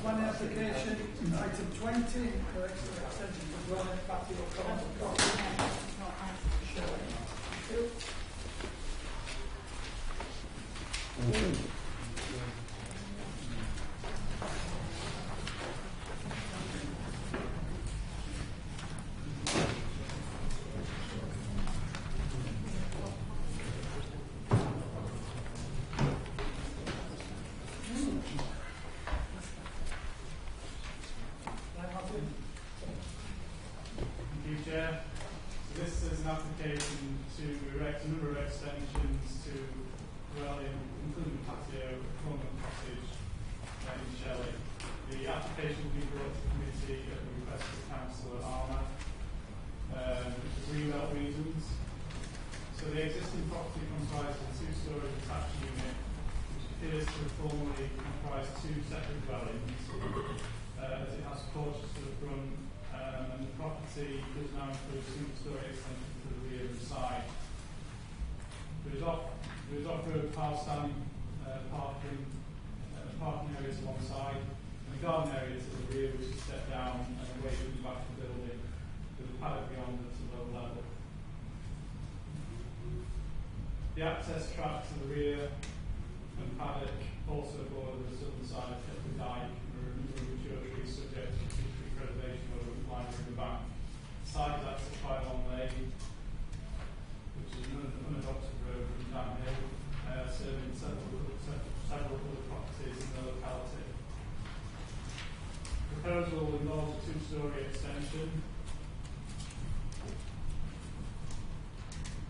Planning application, item 20, correction of extension to dwelling patio common cost. to erect a number of extensions to, well, including the patio, corner cottage in Shelley. The application will be brought to the committee at the request of Councillor Armour for greenbelt reasons. So the existing property comprises a two-storey detached unit which appears to have formerly comprised two separate dwellings as it has porches to the front and the property does now include a single-storey extension to the rear and side. There is off-road car-stand parking areas alongside and a garden area to the rear which is stepped down and away from the back of the building with a paddock beyond at a low level. The access track to the rear and paddock also border the southern side of the dyke and there are a number of mature trees subject to tree preservation over the line in the back. The side is accessed by a long lane, which is an unadopted road from downhill, serving several other properties in the locality. The proposal involves a two-storey extension,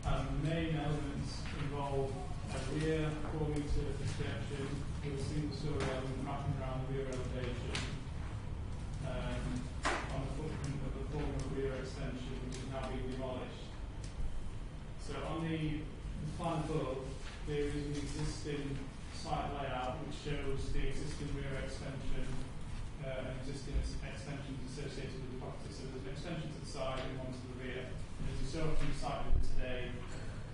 and the main elements involve a rear 4-metre projection with a single-storey element wrapping around the rear elevation on the footprint of the former rear extension, which is now being demolished. So on the plan above, there is an existing site layout which shows the existing rear extension and existing extensions associated with the property. So there's an extension to the side and one to the rear. And as you saw from the site visit today,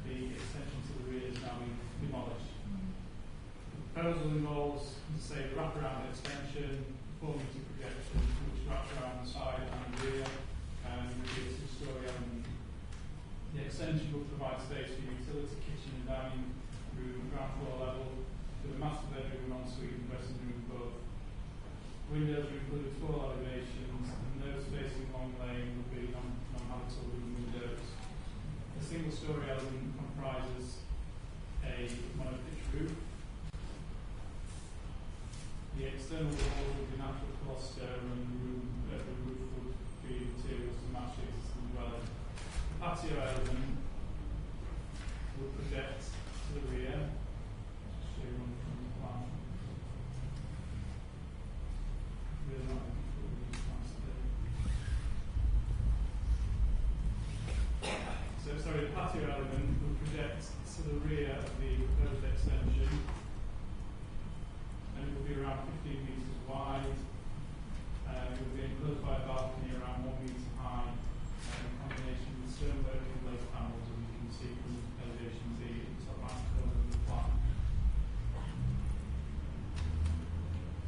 the extension to the rear is now being demolished. The proposal involves, say, the wraparound extension, 4-metre projection, which wraps around the side and the rear, and will be a two-storey element. The extension will provide space for utility, kitchen and dining room, ground floor level, with a master bedroom, ensuite and dressing room above. Windows are included 4 elevations, and those facing long lane will be non-habitable room windows. The single-storey element comprises a monopitch roof. The external walls will be natural stone and the roof would be materials to match the existing dwelling. The patio element will project to the rear, show you on the plan. Really not including these plans today. So, sorry, the patio element will project to the rear of the proposed extension, and it will be around 15 metres wide. It will be enclosed by a balcony around 1 metre high, in combination with stonework and glazed panels, as you can see from elevation B at the top right corner of the plan.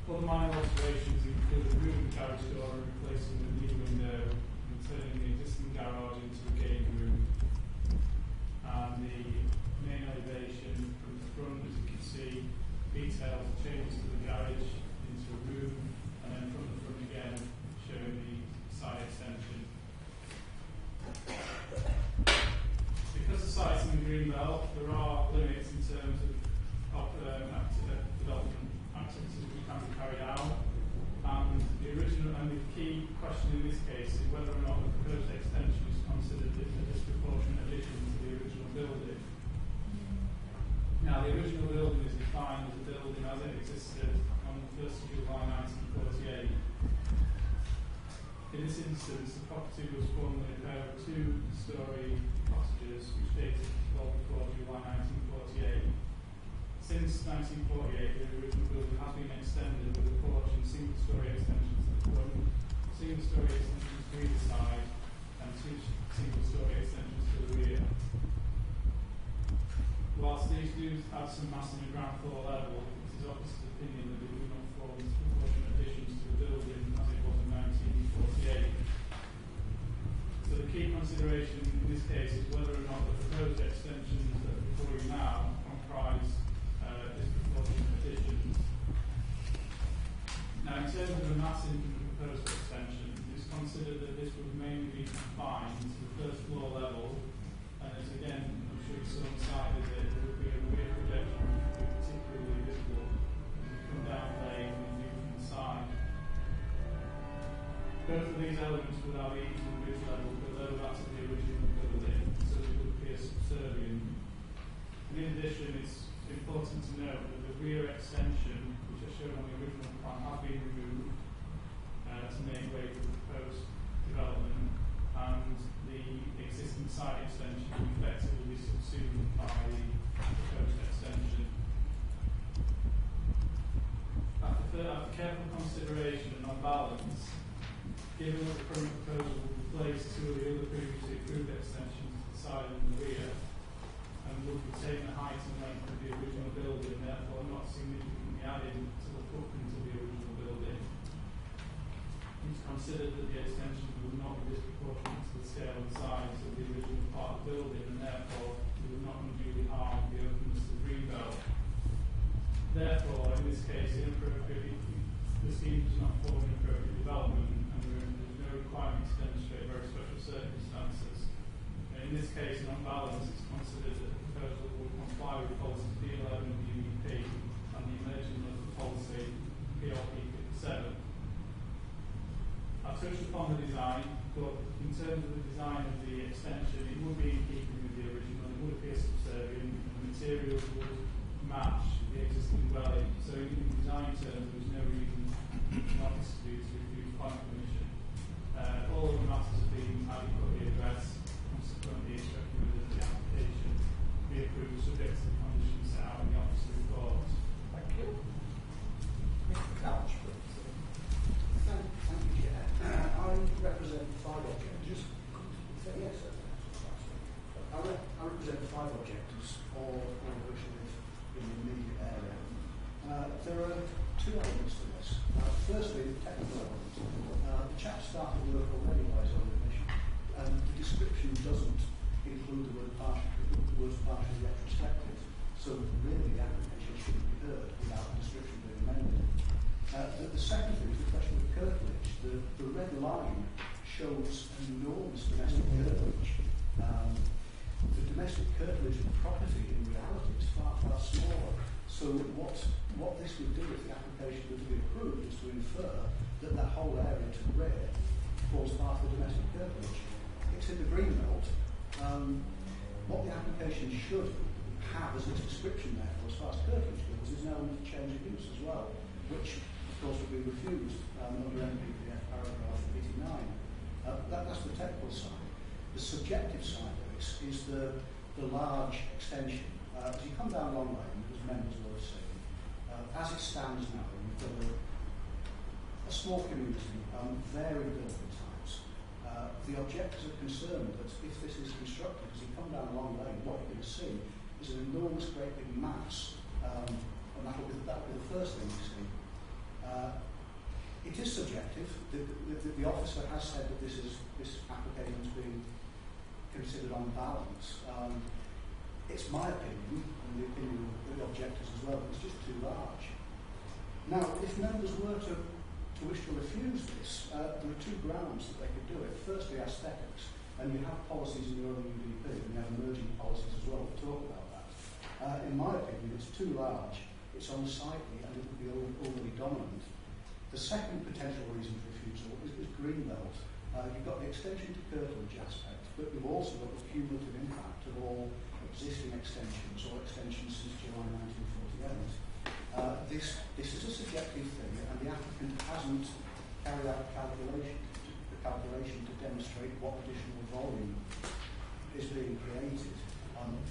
Other minor alterations include removing the garage door and replacing the new window and turning the existing garage into a game room. And the main elevation from the front, as you can see, details changes to the garage into a room, and then from the front again, showing the side extension. Because the site's in the green belt, there are limits in terms of development activities which can be carried out. And the key question in this case is whether or not the proposed extension is considered a disproportionate addition to the original building. Now, the original building is defined as a building as it existed on the 1st of July 1948. In this instance, the property was formerly a pair of 2-storey cottages which dated well before July 1948. Since 1948, the original building has been extended with a porch and single-storey extensions to the front, single-storey extensions to either side, and 2 single-storey extensions to the rear. Whilst these do have some mass in the ground floor level, it is opposite opinion that they do not form disproportionate additions to the building as it was in 1948. So the key consideration in this case is whether or not the proposed extensions that are before you now comprise disproportionate additions. Now, in terms of the massing of the proposed extension, it is considered that this would mainly be confined to the first floor level, and as again, I'm sure you saw on the site visit, there would be a rear projection which would be particularly visible as you come down the lane and view from the side. Both of these elements would have eaves and ridge level below that of the original building, so there would be a subservient rear extension, which I showed on the original plan, have been removed to make way for the proposed development, and the existing site extension will effectively be subsumed by the proposed extension. After careful consideration and on balance, given that the current proposal will replace two of the other previously approved extensions to the side and the rear, and would retain the height and length of the original building, therefore not significantly adding to the footprint of the original building, it's considered that the extension would not be disproportionate to the scale and size of the original part of the building, and therefore it would not unduly harm the openness of the greenbelt. Therefore, in this case, the scheme does not form an appropriate development, and there is no requirement to demonstrate very special circumstances. In this case, and on balance, it's considered that the proposal will comply with policy P11 of the UEP and the emerging local policy PLP 57. I've touched upon the design, but in terms of the design of the extension, it would be in keeping with the original, it would appear subservient, and the materials would match the existing dwelling. So in design terms, there is no reason not to refuse planning permission. All of the matters have been adequately addressed. Consequently, it's recommended that the application be approved subject to the conditions set out in the officer report. Thank you. Mr. Couch, please. Thank you, Chair. I represent 5 objectors. Yes, sir. I represent 5 objectors, all of which live in the immediate area. There are 2 elements to this. Firstly, the technical element. The chap started work already by his own admission, and the description doesn't include the word partially retrospective, so really the application shouldn't be heard without the description being amended. The second thing is the question of Kirklees. The red line shows an enormous domestic curtilage. The domestic curtilage of property in reality is far, far smaller. So what this would do if the application were to be approved is to infer that that whole area to the rear forms part of the domestic curtilage. It's in the green belt. What the application should have as its description, therefore, as far as curtilage goes, is now a change of use as well, which, of course, would be refused under NPPF paragraph 89. That's the technical side. The subjective side of this is the large extension. As you come down Long Lane, as members will have seen, as it stands now, we've got a small community, varied building types. The objectors are concerned that if this is constructed, as you come down Long Lane, what you're going to see is an enormous, great big mass, and that will be the first thing you see. It is subjective. The officer has said that this application is being considered on balance. It's my opinion, and the opinion of the objectors as well, that it's just too large. Now, if members were to wish to refuse this, there are 2 grounds that they could do it. Firstly, aesthetics, and you have policies in your own UDP, and you have emerging policies as well that talk about that. In my opinion, it's too large, it's unsightly, and it would be overly dominant. The second potential reason for refusal is greenbelt. You've got the extension to curtilage aspect, but you've also got the cumulative impact of all existing extensions or extensions since July 1948. This is a subjective thing, and the applicant hasn't carried out the calculation to demonstrate what additional volume is being created.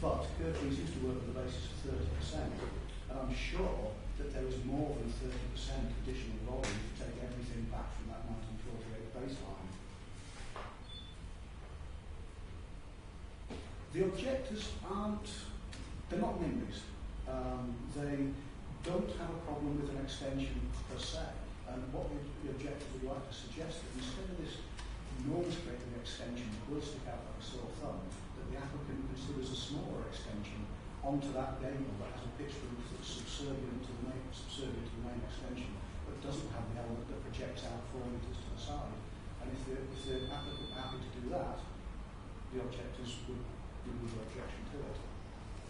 But Kirklees used to work on the basis of 30%, and I'm sure that there is more than 30% additional volume to take everything back from that 1948 baseline. The objectors they're not NIMBYs. They don't have a problem with an extension per se. And what the objectors would like to suggest that instead of this enormous great big extension that will stick out like a sore thumb, that the applicant considers a smaller extension onto that gable that has a pitched roof that's subservient to the main extension, but doesn't have the element that projects out 4 metres to the side. And if the applicant were happy to do that, the objectors would remove their objection to it.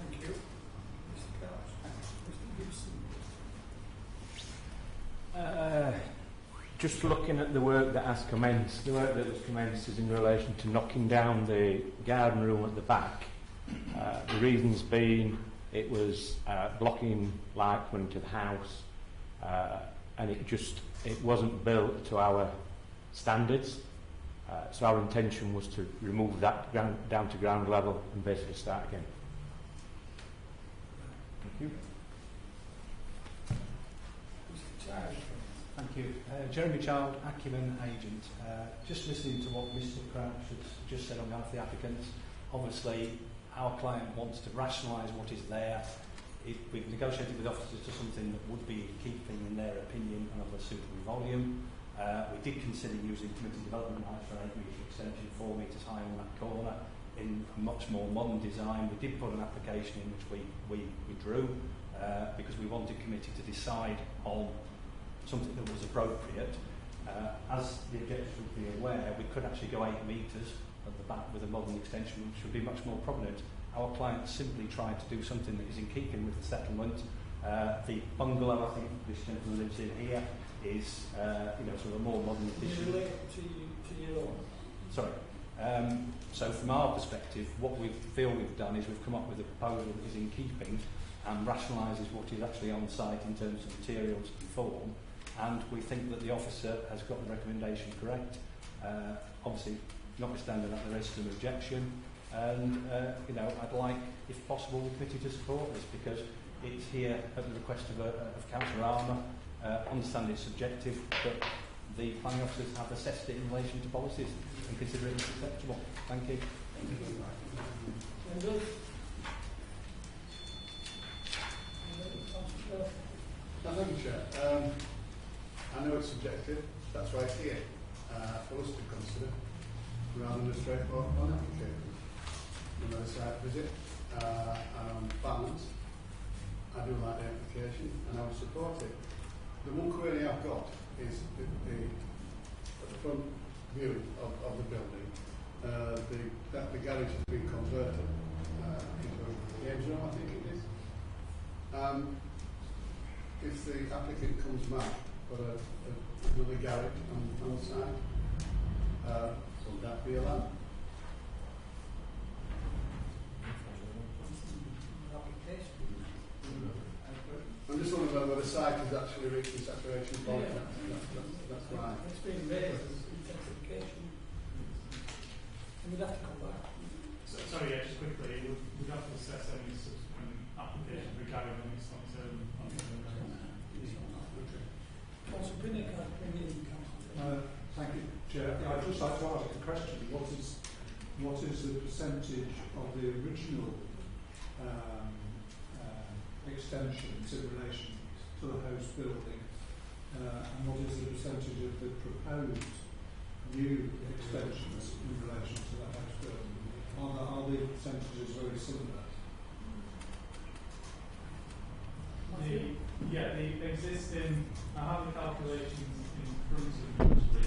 Thank you. Mr. Couch. Mr. Gibson. Just looking at the work that has commenced, the work that was commenced is in relation to knocking down the garden room at the back. The reasons being it was blocking light coming to the house, and it wasn't built to our standards. So our intention was to remove that down to ground level and basically start again. Thank you. Thank you. Jeremy Child, Acumen Agent. Just listening to what Mr Crouch has just said on behalf of the applicants, obviously our client wants to rationalise what is there. We've negotiated with officers to something that would be keeping, in their opinion, and of a suitable volume. We did consider using community development rights for an 8-metre extension, 4 metres high on that corner, in a much more modern design. We did put an application in which we withdrew because we wanted committee to decide on something that was appropriate. As the objectors would be aware, we could actually go 8 metres at the back with a modern extension, which would be much more prominent. Our client simply tried to do something that is in keeping with the settlement. The bungalow, I think this gentleman lives in here, is sort of a more modern addition. Relate to your own? Sorry. So from our perspective, what we feel we've done is we've come up with a proposal that is in keeping and rationalises what is actually on site in terms of materials and form, and we think that the officer has got the recommendation correct. Obviously, notwithstanding that there is some objection, and I'd like, if possible, the committee to support this because it's here at the request of Councillor Armour. Understand it's subjective, but the planning officers have assessed it in relation to policies and consider it acceptable. Thank you. Thank you, Chair. I know it's subjective, that's why it's here for us to consider rather than a straightforward plan application. Another site visit, and on balance, I do like the application and I would support it. The one query I've got is at the front view of the building, the garage has been converted into a games room, I think it is. If the applicant comes back for another garage on site, will that be allowed? I'm just wondering whether the site has actually reached the saturation point. That's right. It's been raised as intensification. We'd have to come back. Sorry, just quickly, we'd have to assess any subsequent application regarding this long-term. Councillor Pinnock, can I bring in Councillor? Thank you, Chair. I'd just like to ask a question. What is the percentage of the original extensions in relation to the house building, and what is the percentage of the proposed new extensions in relation to the house building? Are the percentages very similar? The existing, I have the calculations in front of me.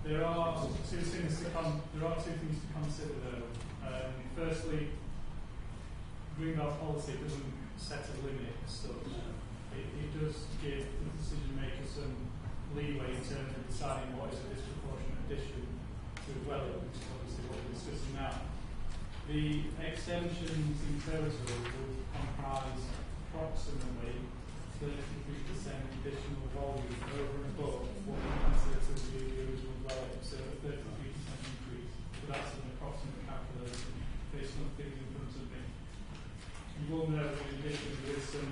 There are two things to consider though. Firstly, Greenbelt policy doesn't set a limit as such. It does give the decision maker some leeway in terms of deciding what is a disproportionate addition to a dwelling, which is obviously what we're discussing now. The extensions in total would comprise approximately 33% additional volume over and above what we consider to be the original dwelling, so a 33% increase. But that's an approximate calculation based on things in front of me. You will know in addition there is some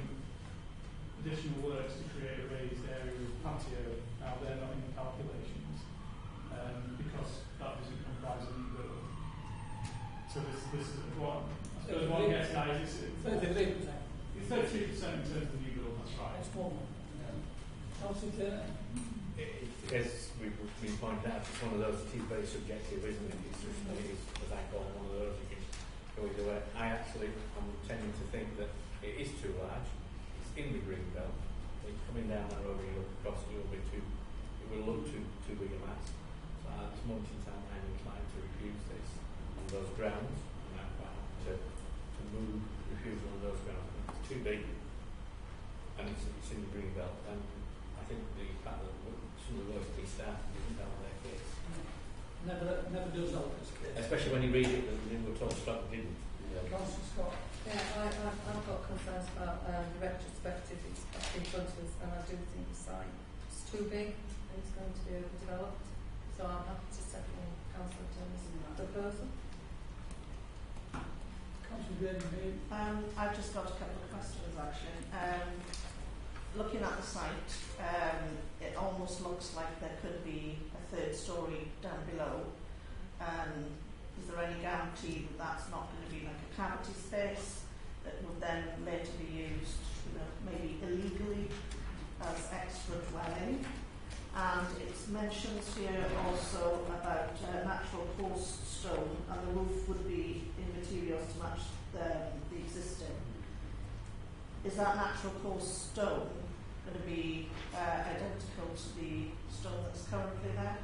additional works to create a raised area of patio. Now they're not in the calculations because that doesn't comprise a new build. So this is what I suppose one gets at is 33%. It's 33% in terms of the new build, that's right. It's more. Councillor Taylor? As we've pointed out, it's one of those, it is very subjective, isn't it? It's just, it is, as I call it, one of those, you can go either way. I actually am tending to think that it is too large. It's in the green belt. It's coming down that road, you look across, it will look too big a mass. So at this moment in time, I'm inclined to refuse this on those grounds, and I'm quite happy to move refusal on those grounds. It's too big, and it's in the green belt, and I think the fact that some of the work we started didn't help their case. Never does help us. Especially when you read it, that they were told Scott didn't. Councillor Scott? Yeah, I've got photos, and I do think the site is too big and it's going to be overdeveloped. So I'm happy to second Councillor Turner's proposal. Councillor Graham, I've just got a couple of questions actually. Looking at the site, it almost looks like there could be a third storey down below. Is there any guarantee that that's not going to be like a cavity space that would then later be used, maybe illegally as extra dwelling? And it mentions here also about natural coarse stone, and the roof would be in materials to match the existing. Is that natural coarse stone going to be identical to the stone that's currently there?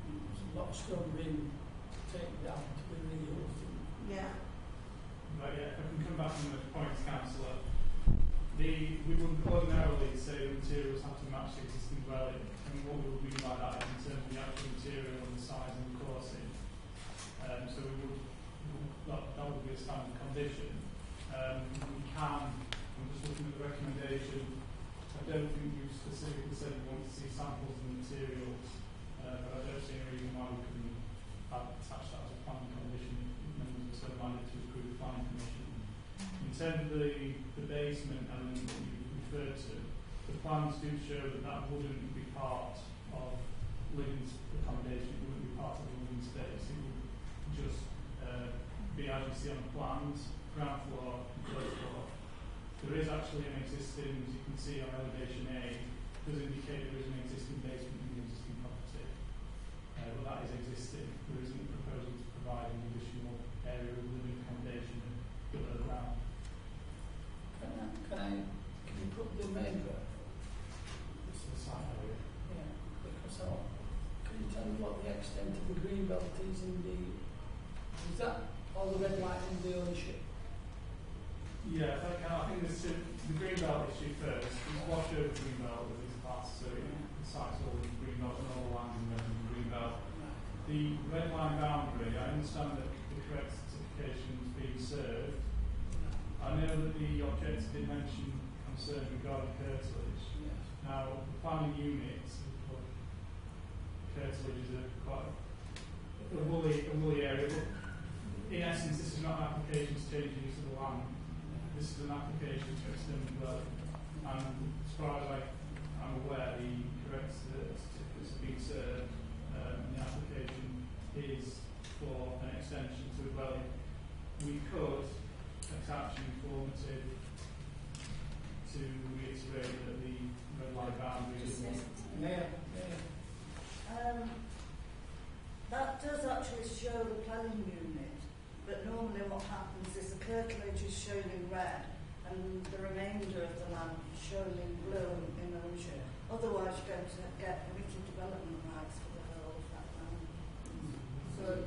there's a lot of stone being taken down to be reused. Yeah. Right, yeah, if I can come back on the points, Councillor. We would ordinarily say the materials have to match the existing dwelling, and what we would mean by that is in terms of the actual material and the size and the coursing. So that would be a standard condition. We can, I'm just looking at the recommendation, I don't think you specifically said you want to see samples of the materials, but I don't see any reason why we couldn't attach that as a planning condition. Members are so minded to approve the planning commission. In terms of the basement element that you referred to, the plans do show that that wouldn't be part of living accommodation, it wouldn't be part of the living space, it would just be as you see on the plans, ground floor and first floor. There is actually an existing, as you can see on elevation A, does indicate there is an existing basement in the existing property. But that is existing. There isn't a proposal to provide an additional area of living accommodation below ground. Can you put the main road? This is the site area. Yeah, because can you tell me what the extent of the green belt is in the, is that all the red line in the ownership? Yeah, I think the green belt issue first. It's washed over green belt with these parts, so the site's all in green belt and all the land in red in the green belt. The red line boundary, I understand that the correct certification is being served. I know that the objector did mention concern regarding curtilage. Yes. Now, the planning unit, curtilage is quite a woolly area, but in essence, this is not an application to change the use of the land. This is an application to extend the dwelling. And as far as I'm aware, the correct certificates have been served, and the application is for an extension to a dwelling. We could attach an informative to reiterate that the red line boundary is that does actually show the planning unit, but normally what happens is the curtilage is shown in red and the remainder of the land is shown in blue in ownership. Otherwise you're going to get permitted development rights for the whole of that land. So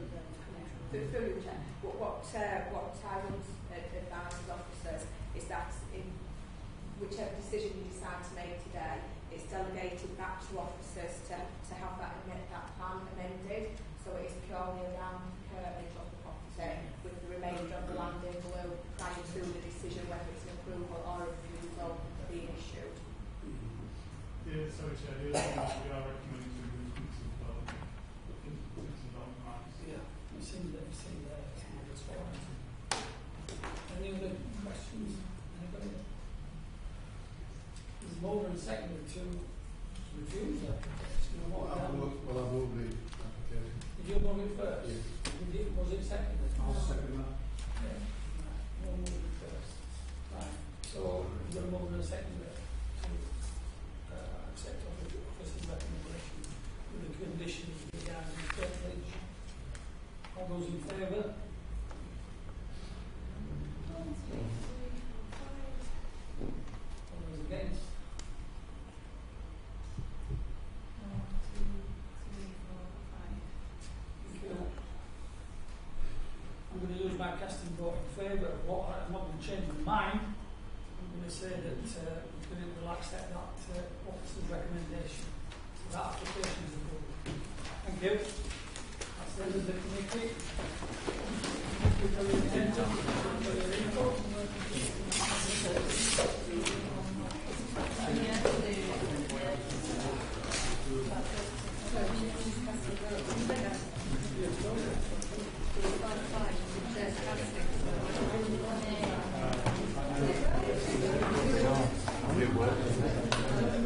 through you, Chair, what I would advise as officers is that in whichever decision you decide to make today, it's delegated back to officers to have that plan amended, so it is purely around the curtilage of the property with the remainder of the land in blue prior to the decision whether it's an approval or a refusal being issued. Yeah, sorry, Chair, the other thing is we are recommending to remove mixing development. Yeah, you see that, that's fine. Any other questions? Anybody? There's more than a second to refuse that. I'll move the application. Did you move it first? Yes. Was it seconded? I'll second that. Yeah. We'll move it first. Right. So, you've got a move and a second to accept officer's recommendation with the conditions regarding the curtilage. All those in favour? All those against? 1, 2, 3, 4, 5. Thank you. I'm going to use my casting vote in favour of what I'm not going to change my mind. I'm going to say that we'll accept that officer's recommendation. So that application is approved. Thank you. That's the end of the committee.